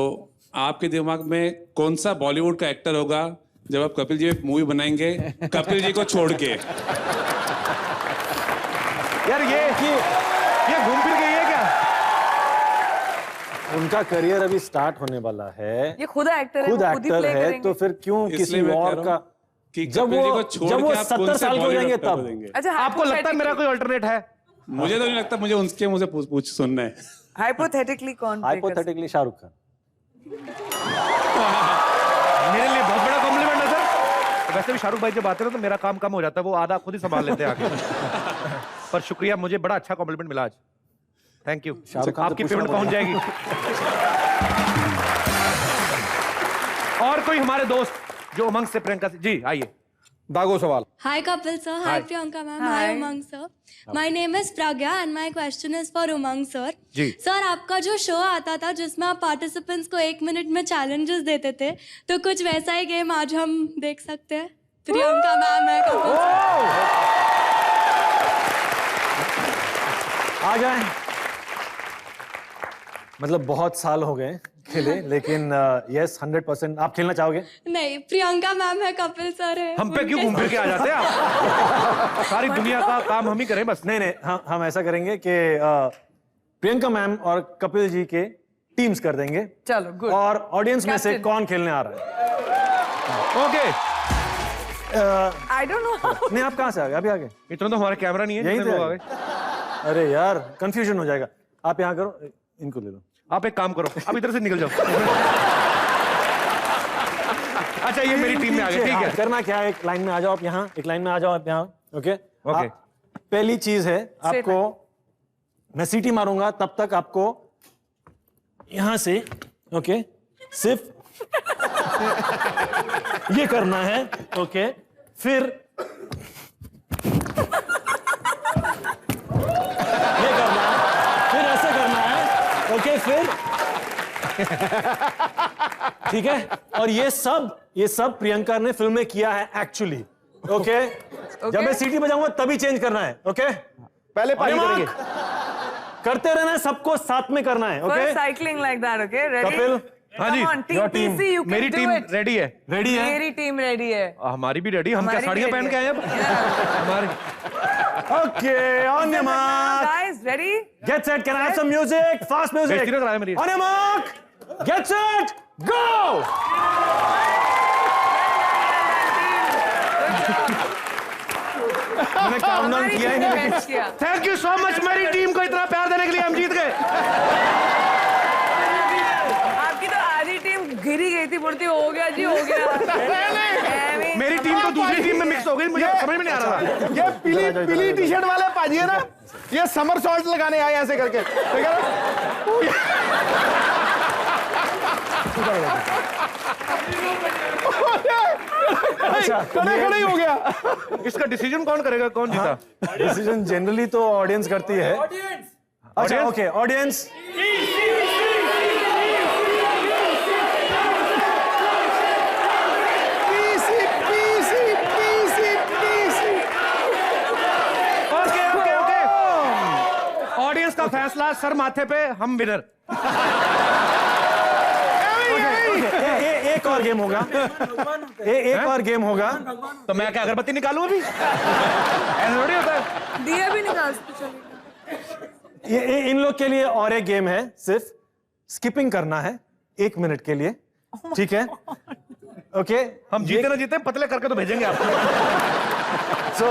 आपके दिमाग में कौन सा बॉलीवुड का एक्टर होगा जब आप कपिल जी पे मूवी बनाएंगे कपिल जी को छोड़ के? यार ये घूम फिर गई है क्या? उनका करियर अभी स्टार्ट होने वाला है, ये खुद एक्टर है, खुद वो खुद ही एक्टर play है, करेंगे। तो फिर क्यों किसी और का? जब वो 70 साल के हो जाएंगे तब। अच्छा, आपको लगता है मेरा कोई अल्टरनेट है? मुझे तो नहीं लगता, मुझे उनके मुझे पूछ सुनना है। हाइपोथेटिकली कौन? हाइपोथेटिकली शाहरुख खान। मेरे लिए बहुत बड़ा कॉम्प्लीमेंट है सर। वैसे भी शाहरुख भाई जब आते हैं तो मेरा काम कम हो जाता है, वो आधा खुद ही संभाल लेते हैं आगे। पर शुक्रिया, मुझे बड़ा अच्छा कॉम्प्लीमेंट मिला आज। Thank you. आपकी पेमेंट पहुंच जाएगी। और कोई हमारे दोस्त जो उमंग से प्रियंका से? जी आइए, दागो सवाल। Hi Kapil sir, hi Priyanka ma'am, hi Umang sir. My name is Pragya and my question is for Umang sir. जी। सर, आपका जो शो आता था जिसमें आप पार्टिसिपेंट्स को 1 मिनट में चैलेंजेस देते थे, तो कुछ वैसा ही गेम आज हम देख सकते हैं? प्रियंका मैम है, कपिल आ जाए। मतलब बहुत साल हो गए खेले, लेकिन यस 100%। आप खेलना चाहोगे? नहीं, प्रियंका मैम है, कपिल सर है। हम पे क्यों घूम फिर के आ जाते हैं आप? सारी दुनिया का काम हम ही करें बस। नहीं हम ऐसा करेंगे कि प्रियंका मैम और कपिल जी के टीम्स कर देंगे। चलो गुड। और ऑडियंस में से कौन खेलने आ रहा है? ओके। I don't know. नहीं, आप कहाँ से आ गए? अभी आ गए? इतना तो हमारा कैमरा नहीं है। यहीं जितने से लोग आ आ गए? गए। अरे यार कंफ्यूजन हो जाएगा। आप यहाँ करो, इनको ले लो। आप एक काम करो, अब इधर से निकल जाओ। अच्छा, ये मेरी टीम में आ गए, ठीक है। करना क्या है, एक लाइन में आ जाओ आप यहाँ, एक लाइन में आ जाओ आप यहाँ। Okay okay. पहली चीज है, आपको मैं सीटी मारूंगा तब तक आपको यहां से ओके सिर्फ ये करना है। ओके, फिर ये करना है, फिर ऐसे करना है। ओके, फिर ठीक है। और ये सब प्रियंका ने फिल्म में किया है एक्चुअली। ओके, जब मैं सीटी बजाऊंगा तभी चेंज करना है। ओके, पहले पारी करेंगे। करते रहना है, सबको साथ में करना है। Okay, cycling like that. Okay, ready? Kapil. हाँ जी, योर टीम। मेरी टीम रेडी है। रेडी है? मेरी टीम रेडी है। हमारी भी रेडी। हम क्या साड़ियां पहन के आए अब? हमारी। Okay, on your mark guys, ready? Get set. Can I have some music? Fast music. On your mark, get set, go. मैंने काउंटडाउन किया ही नहीं। थैंक यू सो मच मेरी टीम को इतना प्यार देने के लिए। हम जीत गए। आपकी तो आधी टीम गिरी गई थी, बोलती हो गया जी, हो गया। मेरी टीम तो दूसरी टीम में मिक्स हो गई, मुझे समझ में नहीं आ रहा था। ये पीली टी शर्ट वाले पाजी है ना, ये समर सॉल्ट लगाने आए ऐसे करके। अच्छा, खड़े हो गया। इसका डिसीजन कौन करेगा, कौन जीता? डिसीजन जनरली तो ऑडियंस करती है। अच्छा, ओके, ऑडियंस। ऑडियंस का फैसला, सर माथे पे, हम विनर। एक और गेम होगा, एक और गेम होगा। तो मैं क्या अगरबत्ती निकालूं अभी? ऐसा थोड़ी होता है। दिया भी निकाल सकते। ये इन लोग के लिए और एक गेम है, सिर्फ स्किपिंग करना है 1 मिनट के लिए, ठीक है? ओके, हम जीते ना जीते पतले करके तो भेजेंगे आपको। सो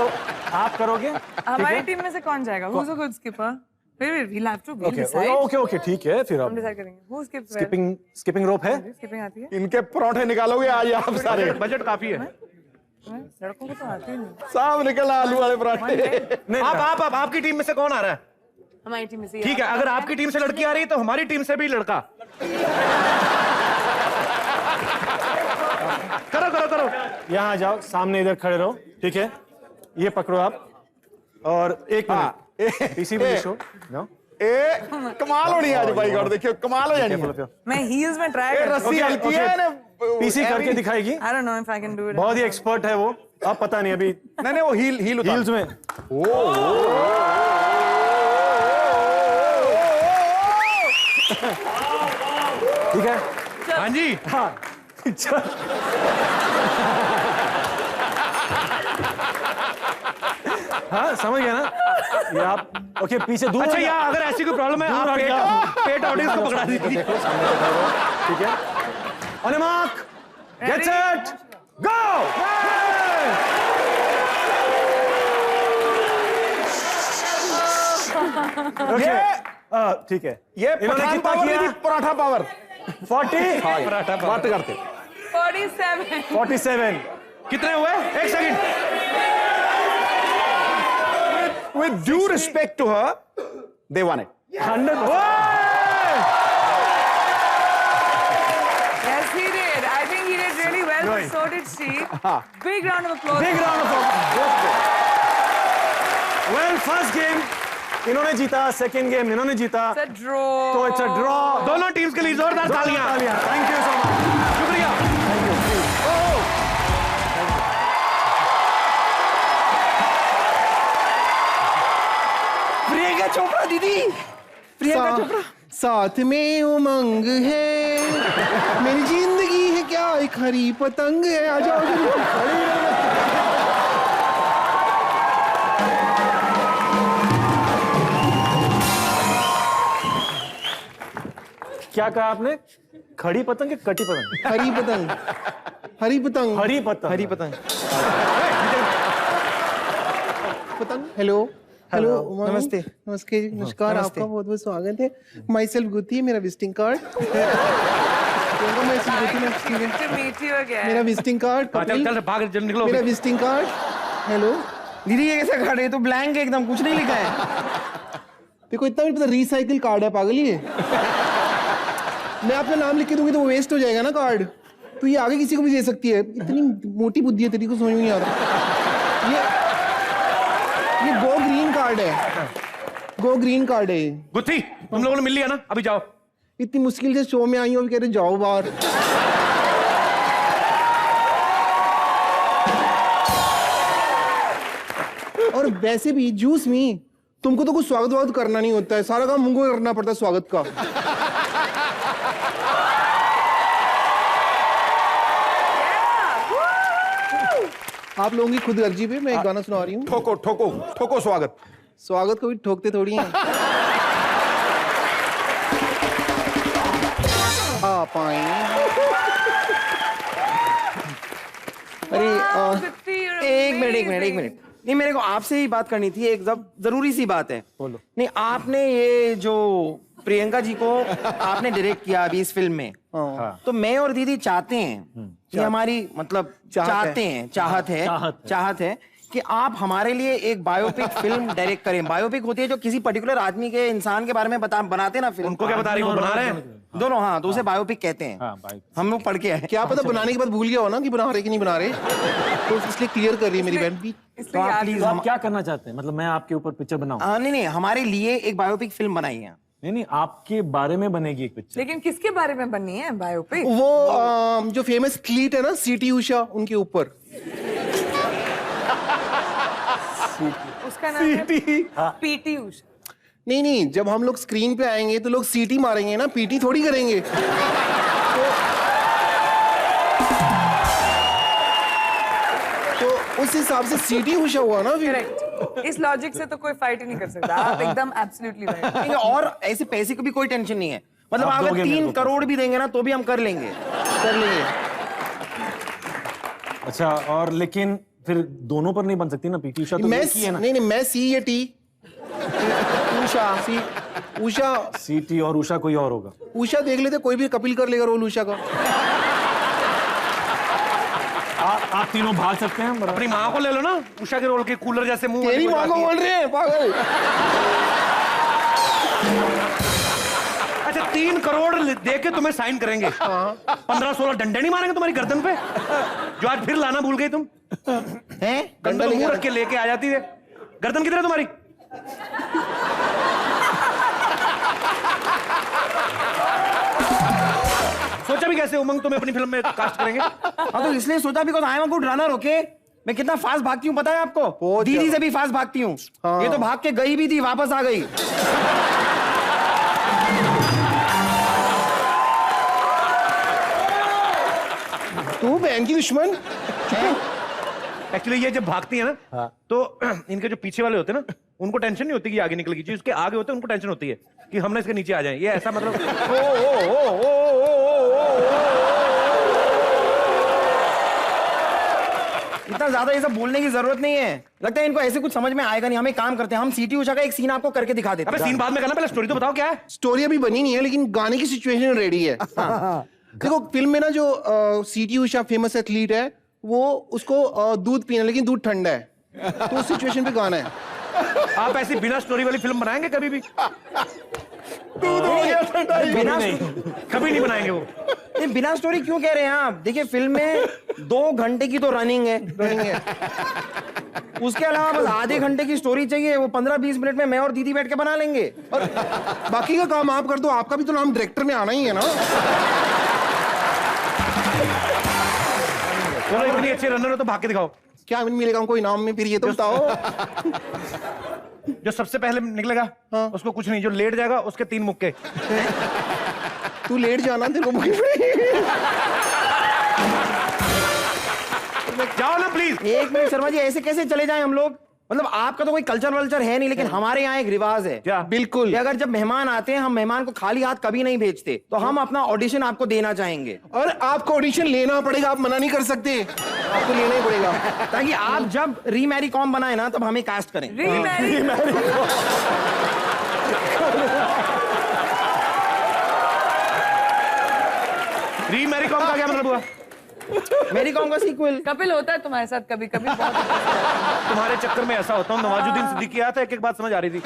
आप करोगे? हमारी टीम में से कौन जाएगा? Who's a good skipper? We'll have to decide. Okay, ठीक है, फिर हम आप डिसाइड करेंगे। Who skips where? Skipping rope है? स्किपिंग आती है? इनके परोठे निकालोगे आज आप सारे। बजट काफी है। लड़कों को तो आती ही नहीं। साफ निकल आलू वाले पराठे। आप आपकी टीम में से कौन आ रहा है? हमारी टीम में से। ठीक है, अगर आपकी टीम से लड़की आ रही है तो हमारी टीम से भी लड़का। करो करो करो। यहाँ आ जाओ, सामने इधर खड़े रहो, ठीक है? ये पकड़ो आप, और 1 मिनट पीसी भी शो। नो कमाल होनी आज भाई, गौर देखियो कमाल हो जानी है। मैं हील्स में ट्राई रस्सी हल्की है ना, पीसी करके दिखाएगी। I don't know if I can do it. बहुत ही एक्सपर्ट है वो, अब पता नहीं अभी। नहीं वो हील उतार। हील्स में। ठीक है? हाँ जी। हाँ। हाँ, समझ गया ना? ये आप ओके पीछे दूर। अच्छा यार, अगर ऐसी कोई प्रॉब्लम है आप पेट ऑडियंस को पकड़ा दीजिए। देखो सामने देखो, ठीक है? On the mark, get set, go! Okay, ठीक है। ये इन्होंने कितना किया? पराठा पावर 40 बात करते 47 कितने हुए? 1 second. With due respect to her, they won it. 100%. Yes, he did. I think he did really well. But so did she. Big round of applause. Big round of applause. Well, first game इन्होंने जीता, second game इन्होंने जीता। It's a draw. तो it's a draw। दोनों teams के लिए जोरदार तालियां। Thank you so much. शुक्रिया। प्रियंका चोपड़ा दीदी, प्रियंका चोपड़ा। साथ में उमंग है, मेरी जिंदगी है क्या एक हरी पतंग है। आ जाओ क्या कहा आपने? खड़ी पतंग या कटी पतंग? हरी पतंग, हरी पतंग, हरी पतंग, हरी पतंग। पतंग। हेलो हेलो, नमस्ते। नमस्ते, नमस्कार, आपका बहुत बहुत स्वागत है। माई सेल्फ गुथी, मेरा विजिटिंग कार्ड। मेरा विजिटिंग कार्ड। मेरा विजिटिंग कार्ड। हेलो दीदी, ये कैसा कार्ड है? तो ब्लैंक है एकदम, कुछ नहीं लिखा है। देखो इतना भी पता, रिसाइकिल कार्ड है पागल ये। मैं अपना नाम लिख के दूंगी तो वो वेस्ट हो जाएगा ना कार्ड। तो ये आगे किसी को भी दे सकती है। इतनी मोटी बुद्धि है तेरी को, समझ में नहीं आ रहा। ये गो ग्रीन कार्ड है, गो ग्रीन कार्ड है। गुत्थी, तुम लोगों ने मिल लिया ना, अभी जाओ। इतनी मुश्किल से शो में आई हो, अभी कह रहे जाओ बाहर। और वैसे भी जूस में तुमको तो कुछ स्वागत वागत करना नहीं होता है, सारा काम मुझको करना पड़ता है स्वागत का। आप लोगों की खुद अर्जी पे मैं एक गाना सुना रही हूँ। ठोको ठोको ठोको स्वागत। स्वागत को भी ठोकते थोड़ी हैं। आप आए। अरे एक मिनट नहीं, मेरे को आपसे ही बात करनी थी, एक जरूरी सी बात है। बोलो। नहीं, आपने ये जो प्रियंका जी को आपने डायरेक्ट किया अभी इस फिल्म में, तो मैं और दीदी चाहते हैं, ये हमारी मतलब चाहते हैं, चाहत है कि आप हमारे लिए एक बायोपिक फिल्म डायरेक्ट करें। बायोपिक होती है जो किसी पर्टिकुलर आदमी के, इंसान के बारे में बनाते ना फिल्म। उनको क्या बता रही हो? बना रहे हैं दोनों। हाँ, तो उसे बायोपिक कहते हैं। हम लोग पढ़ के आए। क्या पता बनाने के बाद भूल गया हो ना कि बना रहे कि नहीं बना रहे, तो इसलिए क्लियर कर रही है मेरी बहन भी। तो आप प्लीज, हम क्या करना चाहते हैं? मतलब मैं आपके ऊपर पिक्चर बनाऊं? नहीं, हमारे लिए एक बायोपिक फिल्म बनाई है। नहीं, आपके बारे में बनेगी एक पिक्चर। लेकिन किसके बारे में बननी है बायोपिक? वो जो फेमस एथलीट है ना, सीटी उषा, उनके ऊपर। उसका नाम है पीटी उषा। नहीं, जब हम लोग स्क्रीन पे आएंगे तो लोग सीटी मारेंगे ना, पीटी थोड़ी करेंगे। उस हिसाब से सीटी उषा हुआ ना फिर। करेक्ट, इस लॉजिक से तो कोई फाइट ही नहीं कर सकता। आप एकदम एब्सोल्युटली राइट। और ऐसे पैसे की भी कोई टेंशन नहीं है, मतलब आप अगर दोगे मेरे 3 को करोड़ भी देंगे ना तो भी हम कर लेंगे। अच्छा, और लेकिन फिर दोनों पर नहीं बन सकती ना, पीटी उषा तो मैं एक ही है ना। नहीं, मैं सी या टी। उषा सी टी और उषा कोई और होगा। उषा देख लेते, कोई भी कपिल कर लेगा रोल उषा का। आप तीनों भाग सकते हैं। अपनी माँ को ले लो ना उषा के रोल के, कूलर जैसे मुंह। तेरी माँ को बोल रहे हैं पागल। अच्छा 3 करोड़ दे के तुम्हें साइन करेंगे, 15-16 डंडे नहीं मारेंगे तुम्हारी गर्दन पे, जो आज फिर लाना भूल गई तुम हैं। डंडा तो मुंह रख के लेके आ जाती है। गर्दन किधर है तुम्हारी? सोचा भी कैसे उमंग तुम्हें अपनी फिल्म में कास्ट करेंगे? हाँ तो इसलिए सोचा भी, I am a good runner. Okay, मैं कितना फास्ट भागती हूँ पता है आपको? दीदी से भी फास्ट भागती हूँ। हाँ। ये तो भाग के गई भी थी, वापस आ गई। तू बहन की दुश्मन। एक्चुअली ये जब भागती है ना, हाँ। तो इनके जो पीछे वाले होते हैं ना, उनको टेंशन नहीं होती कि आगे निकलेगी, जो इसके आगे होते हैं उनको टेंशन होती है कि हमने इसके नीचे आ जाए। ये ऐसा मतलब इतना ज्यादा ये सब बोलने की जरूरत नहीं है। लगता है इनको ऐसे कुछ समझ में आएगा नहीं। हम एक काम करते हैं, हम सीटी उषा का एक सीन आपको करके दिखा देते हैं। अबे सीन बाद में करना, पहले स्टोरी तो बताओ क्या है। स्टोरी अभी बनी नहीं है, लेकिन गाने की सिचुएशन रेडी है। देखो फिल्म में ना जो सीटी उषा फेमस एथलीट है, वो उसको दूध पीना, लेकिन दूध ठंडा है, तो उस सिचुएशन पे गाना है। आप ऐसी बिना स्टोरी वाली फिल्म बनाएंगे कभी भी? बिना कभी नहीं बनाएंगे वो। नहीं, बिना स्टोरी क्यों कह रहे हैं आप? देखिए फिल्म में 2 घंटे की तो रनिंग है। उसके अलावा बस आधे घंटे की स्टोरी चाहिए, वो 15-20 मिनट में मैं और दीदी बैठ के बना लेंगे। और बाकी का काम आप कर दो, आपका भी तो नाम डायरेक्टर में आना ही है ना। चलो इतनी अच्छी रनर हो तो भाग के दिखाओ। क्या मिलेगा हमको इनाम में फिर, ये तो बताओ। जो सबसे पहले निकलेगा, हाँ। उसको कुछ नहीं, जो लेट जाएगा उसके 3 मुक्के। तू लेट जाना, तेरे को जाओ ना प्लीज। 1 मिनट शर्मा जी, ऐसे कैसे चले जाएं हम लोग? मतलब आपका तो कोई कल्चर वल्चर है नहीं, लेकिन हमारे यहाँ एक रिवाज है। क्या? बिल्कुल, अगर जब मेहमान आते हैं, हम मेहमान को खाली हाथ कभी नहीं भेजते, तो हम अपना ऑडिशन आपको देना चाहेंगे। और आपको ऑडिशन लेना पड़ेगा, आप मना नहीं कर सकते, आपको लेना ही पड़ेगा, ताकि आप जब रीमैरी कॉम बनाए ना, तब हमें कास्ट करें। रीमैरी कॉम का क्या मतलब हुआ? मेरी कॉम का सीक्वल। कपिल होता है तुम्हारे साथ कभी कभी? तुम्हारे चक्कर में ऐसा होता हूँ। नवाजुद्दीन सिद्दीकी आया था, एक बात समझ आ रही थी।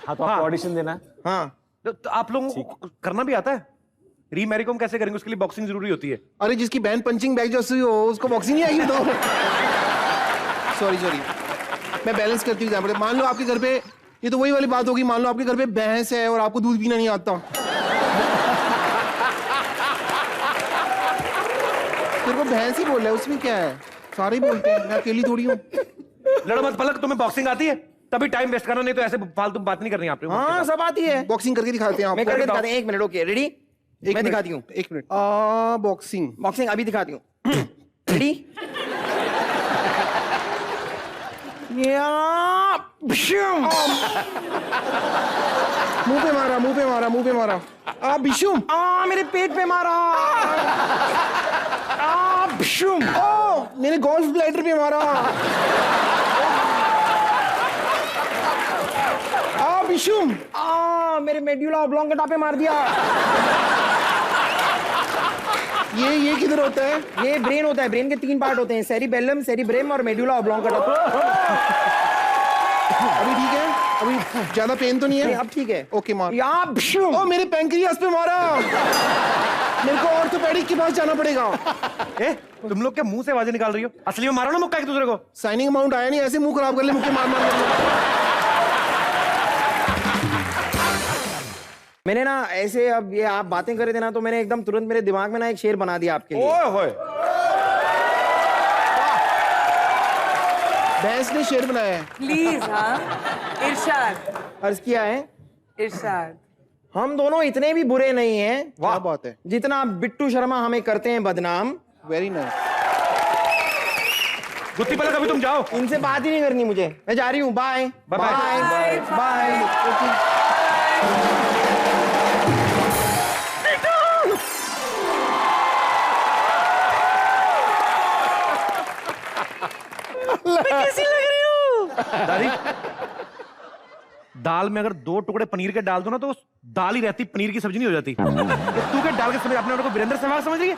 हाँ तो आपको ऑडिशन देना है। हाँ तो आप लोगों को करना भी आता है? रीमैरी कॉम कैसे करेंगे? उसके लिए बॉक्सिंग जरूरी होती है। अरे जिसकी बहन पंचिंग बैग जैसी हो, उसको बॉक्सिंग नहीं आएगी? तो सॉरी मैं बैलेंस करती हूँ। मान लो आपके घर पे, ये तो वही वाली बात होगी, मान लो आपके घर पे भैंस है और आपको दूध पीना नहीं आता, तेरे को भैंस ही बोल रहा है, उसमें क्या है? सारे ही बोलते हैं, मैं अकेली थोड़ी हूँ। लड़ो मत पलक, तुम्हें बॉक्सिंग आती है? तभी टाइम वेस्ट करना, नहीं तो ऐसे फालतू बात नहीं करनी आप लोगों। हाँ सब आती है। बॉक्सिंग करके दिखाते हैं, मैं करके दिखाते हैं। 1 मिनट, ओके रेडी? मैं दिखाती हूँ। 1 मिनट। बॉक्सिंग अभी दिखाती हूँ। रेडी? मुंह पे मारा। बिशुम। मेरे पेट पे मारा। बिशुम। मेरे गोल्फ ब्लैडर पे मारा। बिशुम। मेरे मेड्यूला ऑब्लोंगेटा पे मार दिया। ये किधर होता है? ये ब्रेन होता है। ब्रेन के 3 पार्ट होते हैं, सेरिबेलम, सेरिब्रेम और मेड्यूला ऑब्लोंगेटा। अभी ठीक है? अभी ज्यादा पेन तो नहीं है? अब ठीक है। ओके मार। ओ मेरे पैंक्रियास पे मारा। मेरे को ऑर्थोपेडिक के पास जाना पड़ेगा। तुम लोग क्या मुंह से आवाजें निकाल रही हो? असली में मारो ना मुक्का एक दूसरे को। साइनिंग अमाउंट आया नहीं, ऐसे मुंह खराब कर ले, मुक्के मार। मैंने ना ऐसे, अब ये आप बातें कर रहे थे ना, तो मैंने एकदम तुरंत मेरे दिमाग में ना एक शेर बना दिया आपके लिए। भैंस ने शेर बनाया है। प्लीज। हाँ इरशाद। अर्ज किया है इरशाद। हम दोनों इतने भी बुरे नहीं हैं, क्या बात है, जितना बिट्टू शर्मा हमें करते हैं बदनाम। Very nice. गुत्ती पलक अभी तुम जाओ। इनसे बात ही नहीं करनी मुझे, मैं जा रही हूँ। Bye bye bye. कैसी लग रही हूँ दादी? दाल में अगर 2 टुकड़े पनीर के डाल दो ना तो दाल ही रहती, पनीर की सब्जी नहीं हो जाती। तू क्या डाल के समझ, अपने को वीरेंद्र सहवाग समझ रही है?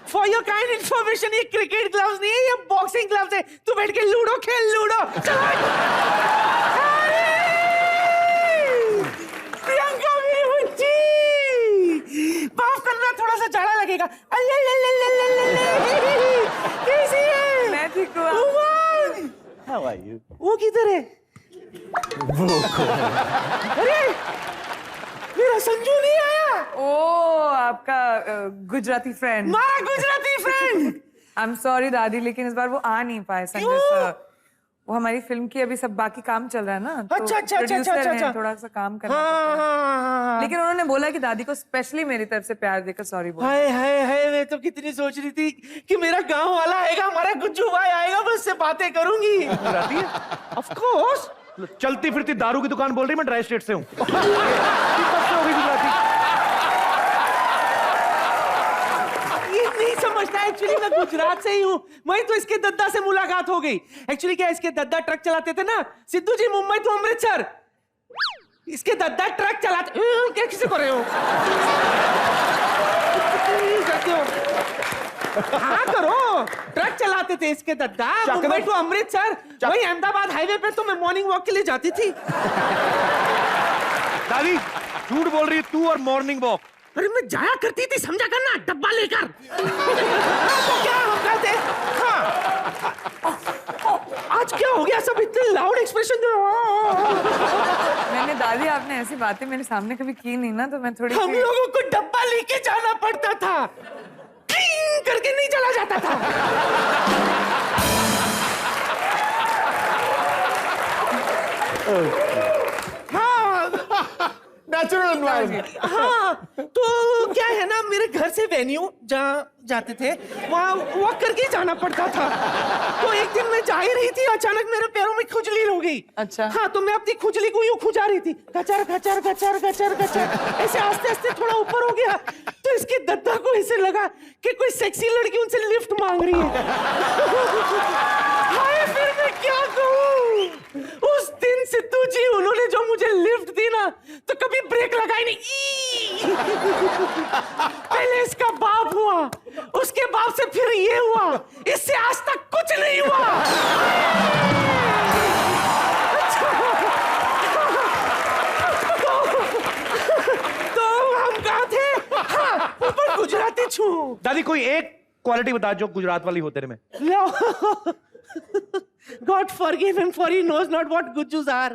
फॉर योर काइंड इन्फॉर्मेशन, ये क्रिकेट ग्लव्स नहीं है, ये बॉक्सिंग ग्लव्स है। तू बैठ के लूडो खेल, लूडो। प्रियंका मेरी बच्ची, माफ करना, थोड़ा सा जाड़ा लगेगा। कैसी है? मैं ठीक हूँ। How are you? वो किधर है? अरे मेरा संजू नहीं आया। ओ आपका गुजराती फ्रेंड। मारा Gujarati friend. I am sorry दादी, लेकिन इस बार वो आ नहीं पाए संजय सर। वो हमारी फिल्म की अभी सब बाकी काम चल रहा है ना, तो प्रोड्यूसर हैं, थोड़ा सा काम करना पड़ता है। लेकिन उन्होंने बोला कि दादी को स्पेशली मेरी तरफ से प्यार देकर सॉरी बोला। हाय हाय हाय, मैं तो कितनी सोच रही थी कि मेरा गांव वाला आएगा, हमारा गुज्जू भाई आएगा, मैं उससे बातें करूंगी। Of course. चलती फिरती दारू की दुकान बोल रही, मैं ड्राई स्टेट से हूँ। नहीं समझता, एक्चुअली मैं गुजरात से ही हूँ। वही तो इसके दद्दा से मुलाकात हो गई। एक्चुअली क्या, इसके दद्दा ट्रक चलाते थे ना, सिद्धू जी, मुंबई टू अमृतसर। इसके दद्दा ट्रक चलाते, क्या किसे कर रहे हो? हाँ करो, ट्रक चलाते थे इसके दद्दा, मुंबई टू अमृतसर। वही अहमदाबाद हाईवे पे तो मैं मॉर्निंग वॉक के लिए जाती थी। दादी झूठ बोल रही है तू और मॉर्निंग वॉक। अरे मैं जाया करती थी, समझा करना, डब्बा लेकर। तो क्या हम कहते? हाँ। आज क्या हो गया, सब इतने लाउड एक्सप्रेशन दे रहे। मैंने दादी, आपने ऐसी बातें मेरे सामने कभी की नहीं ना, तो मैं थोड़ी हम लोगों को डब्बा लेके जाना पड़ता था, करके नहीं चला जाता था। हाँ नेचुरल एनवायरनमेंट। हाँ तो क्या है ना, मेरे घर से वेन्यू जहाँ जाते थे वहाँ वॉक करके जाना पड़ता था। तो एक दिन मैं जा ही रही थी, अचानक मेरे पैरों में खुजली हो गई। अच्छा। हाँ तो मैं अपनी खुजली को यूं खुजा रही थी, गचर गचर गचर गचर गचर, ऐसे आस्ते आस्ते थोड़ा ऊपर हो गया। तो इसके दद्दा को ऐसे लगा कि कोई सेक्सी लड़की उनसे लिफ्ट मांग रही है। हाय फिर मैं क्या कहूँ? उस दिन सिद्धू जी उन्होंने जो मुझे लिफ्ट दी ना, तो कभी ब्रेक लगाई नहीं। पहले इसका बाप हुआ, उसके बाप से फिर ये हुआ, इससे आज तक कुछ नहीं हुआ। तो हम कहाँ थे? हाँ, ऊपर गुजराती छू। दादी कोई एक क्वालिटी बता जो गुजरात वाली हो तेरे में। God forgive him for he knows not what गुज्जूस are।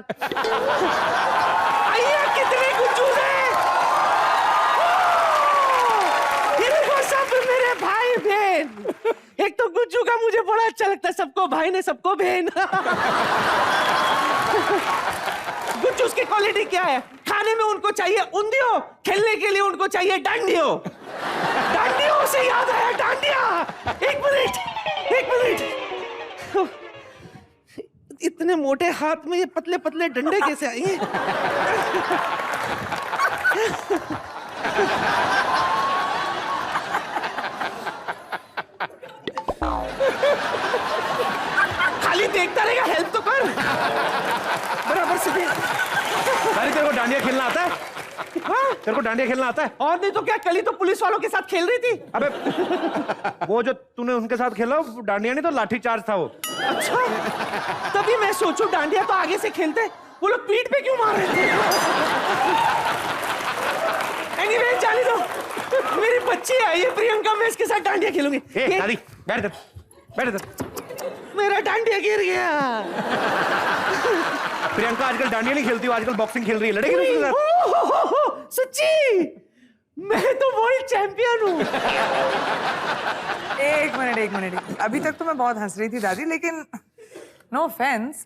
आइए कितने गुज्जूस हैं? ये देखो सब मेरे भाई बहन। एक तो गुज्जू का मुझे बड़ा अच्छा लगता है, सबको भाई ने सबको बहन। गुज्जूस की क्वालिटी क्या है? खाने में उनको चाहिए उंधियो, खेलने के लिए उनको चाहिए डांडियो। डांडियो से याद आया, डांडिया। एक मिनट। इतने मोटे हाथ में ये पतले पतले डंडे कैसे आए? खाली देखता रहेगा, हेल्प तो कर। बराबर से देख। तेरे को डांडिया खेलना आता है? हाँ? तेरे को डांडिया खेलना आता है? और नहीं तो क्या, कल ही तो पुलिस वालों के साथ खेल रही थी। अबे वो जो तूने उनके साथ खेला डांडिया नहीं तो लाठी चार्ज था वो। अच्छा, तभी मैं सोचूं डांडिया तो आगे से खेलते, वो लोग पीठ पे क्यों मार रहे थे? एनीवे जाने दो, मेरी बच्ची आई है प्रियंका, मैं इसके साथ डांडिया खेलूंगी। दादी बैठ इधर। मेरा डांडिया गिर गया। प्रियंका आजकल डांडिया नहीं खेलती, आजकल बॉक्सिंग खेल रही है, लड़ेगी उसके साथ। सच्ची? मैं तो वर्ल्ड चैंपियन हूँ। एक मिनट। अभी तक तो मैं बहुत हंस रही थी दादी, लेकिन नो ऑफेंस,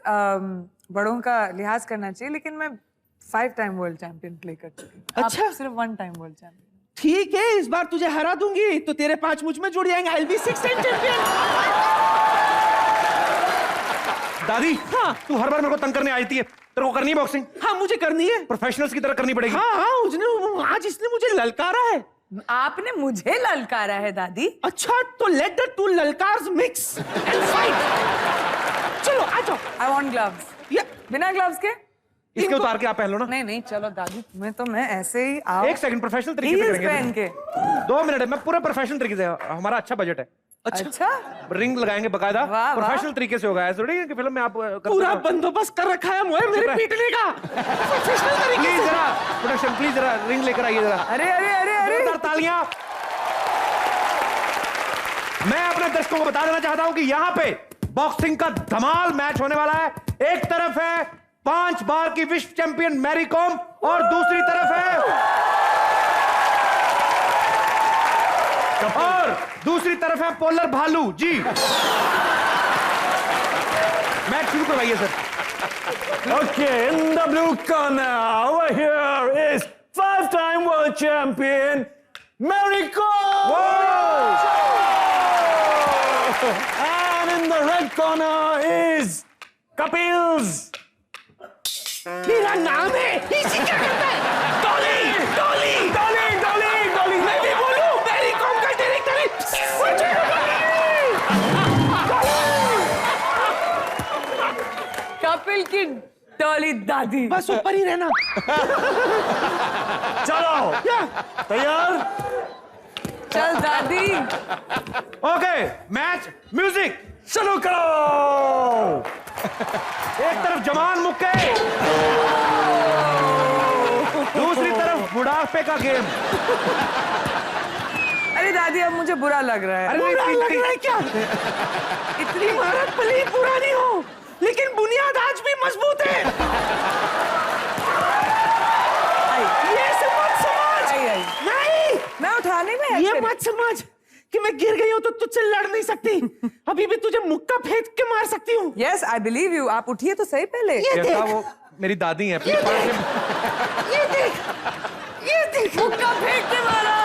बड़ों का लिहाज करना चाहिए, लेकिन मैं 5 टाइम वर्ल्ड चैंपियन प्ले कर चुकी हूँ। अच्छा, सिर्फ 1 टाइम वर्ल्ड चैंपियन। ठीक है, इस बार तुझे हरा दूंगी तो तेरे 5 मुझ में जुड़ जाएंगे। I'll be 6 time champion. दादी, हाँ, तू हर बार मेरे को तंग करने आती है, तेरे को करनी है बॉक्सिंग? हाँ मुझे करनी है, प्रोफेशनल्स की तरह करनी पड़ेगी। हाँ हाँ, आज इसने मुझे ललकारा है। आपने मुझे ललकारा है दादी। अच्छा तो लेट द टू ललकार्स मिक्स एंड फाइट। चलो आ जाओ। I want gloves. बिना ग्लव्स के? इसके उतार के आप पहन लो ना। नहीं नहीं चलो दादी, तुम्हें तो मैं ऐसे ही एक सेकंड, प्रोफेशनल तरीके से करेंगे। पहन के 2 मिनट है, मैं पूरा प्रोफेशनल तरीके से, हमारा अच्छा बजट है। अच्छा रिंग लगाएंगे बकायदा, प्रोफेशनल तरीके से होगा। ऐसा नहीं कि फिल्म में आप पूरा बंदोबस्त कर रखा है मोए मेरे पीटने का, प्रोफेशनल तरीके से। जरा प्रोडक्शन प्लीज, जरा रिंग लेकर आइए जरा। अरे अरे अरे अरे तालियां। मैं अपने दर्शकों को बता देना चाहता हूं कि यहां पे बॉक्सिंग का धमाल मैच होने वाला है। एक तरफ है 5 बार की विश्व चैंपियन मैरी कॉम और दूसरी तरफ है पोलर भालू जी। मैच शुरू करवाइए sir. Okay, in the blue corner, over here is 5-time world champion Mary Kom. And in the red corner is Kapil's. मेरा नाम है, इसी क्या करता है? डॉली, डॉली, डॉली, डॉली, डॉली। मैं भी बोलूं, मैरी कॉम का डायरेक्टर है। कपिल की डॉली दादी। बस ऊपर ही रहना। चलो, तैयार? चल दादी। ओके, मैच म्यूजिक शुरू करो। एक तरफ जवान मुक्के, दूसरी तरफ बुढ़ापे का गेम। अरे दादी अब मुझे बुरा लग रहा है। अरे बुरा लग रहा है क्या? इतनी इमारत भले ही पुरानी हो, लेकिन बुनियाद आज भी मजबूत है। ये मत समझ। नहीं, मैं उठाने में ये मत समझ कि मैं गिर गई हूं तो तुझसे लड़ नहीं सकती। अभी भी तुझे मुक्का फेंक के मार सकती हूँ। Yes I believe you. आप उठिए तो सही पहले। ये देख, वो मेरी दादी है। ये देख, ये देख, मुक्का फेंक के मारा।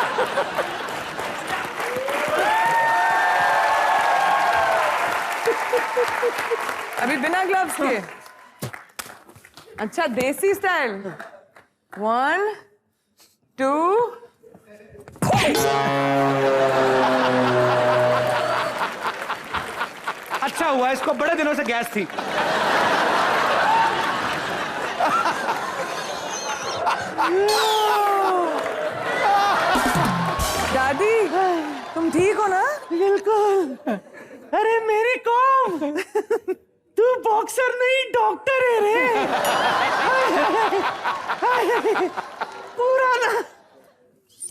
अभी बिना ग्लव्स के। अच्छा देसी स्टाइल। 1 2 अच्छा हुआ, इसको बड़े दिनों से गैस थी। दादी तुम ठीक हो ना? बिल्कुल। अरे मेरी कॉम, तू बॉक्सर नहीं डॉक्टर है रे।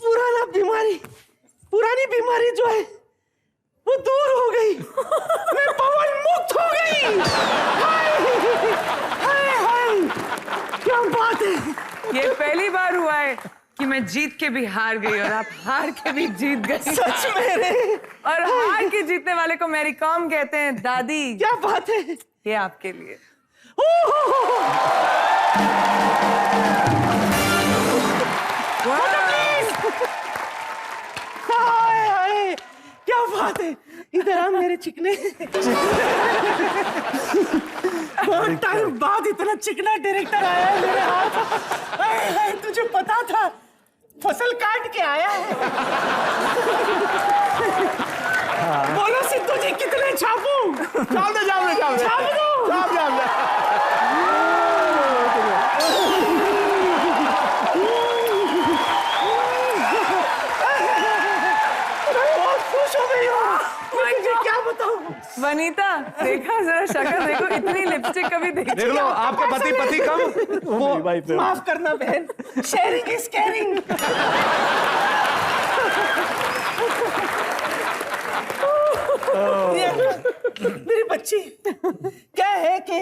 पुराना बीमारी, पुरानी बीमारी जो है वो दूर हो गई। मैं पवन मुक्त हो गई। हाय हाय हाय, क्या बात है। ये पहली बार हुआ है कि मैं जीत के भी हार गई और आप हार के भी जीत गई। सच में रे। और हार के जीतने वाले को मैरी कॉम कहते हैं दादी। क्या बात है। ये आपके लिए। हाय हाय, क्या बात है। इधर आ मेरे चिकने। बहुत टाइम बाद इतना चिकना डायरेक्टर आया है मेरे हाथ। हाय हाय, तुझे पता था फसल काट के आया है। बोलो सिद्धू जी कितने छापूं? छाप दो, छाप दो, छाप दो, छाप दो, छाप दो। बहुत खुश हो गई हूँ। मुझे क्या बताऊँ? वनीता देखा, जरा शक्ल देखो, इतनी लिपस्टिक कभी देखी? देख लो, आपके पति कम। वो माफ करना बहन, शेयरिंग इज केयरिंग। मेरी बच्ची, क्या है कि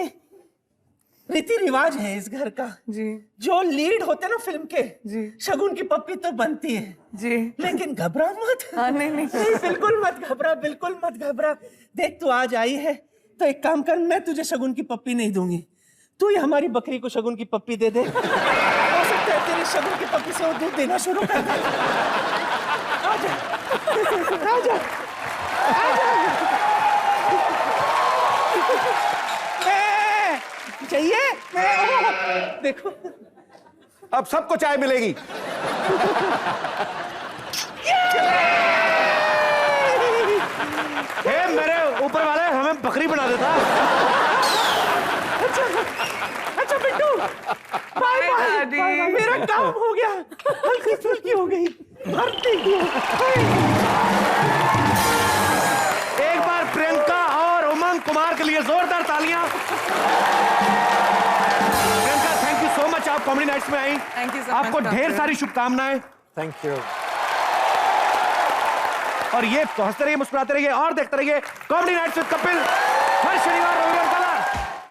रीति रिवाज है इस घर का जी। जो लीड होते ना फिल्म के जी, शगुन की पप्पी तो बनती है जी, लेकिन घबरा मत। हाँ, नहीं, बिल्कुल मत घबरा, बिल्कुल मत घबरा। देख तू आज आई है तो एक काम कर, मैं तुझे शगुन की पप्पी नहीं दूंगी, तू ही हमारी बकरी को शगुन की पप्पी दे दे। हो सकता है तेरी शगुन की पप्पी से वो दूध देना शुरू कर दे। आजा, आजा, आजा। देखो। अब सबको चाय मिलेगी। मेरे ऊपर वाले हमें बकरी बना देता। अच्छा बिट्टू, बाय बाय, मेरा काम हो गया, हल्की फुल्की हो गई। एक बार प्रियंका और उमंग कुमार के लिए जोरदार तालियां। Priyanka, thank you so much, आप कॉमेडी नाइट्स में आई। Thank you so much. आपको ढेर सारी शुभकामनाएं। Thank you. और ये तो हंसते रहिए, मुस्कुराते रहिए और देखते रहिए कॉमेडी नाइट्स विद कपिल हर शनिवार रविवार।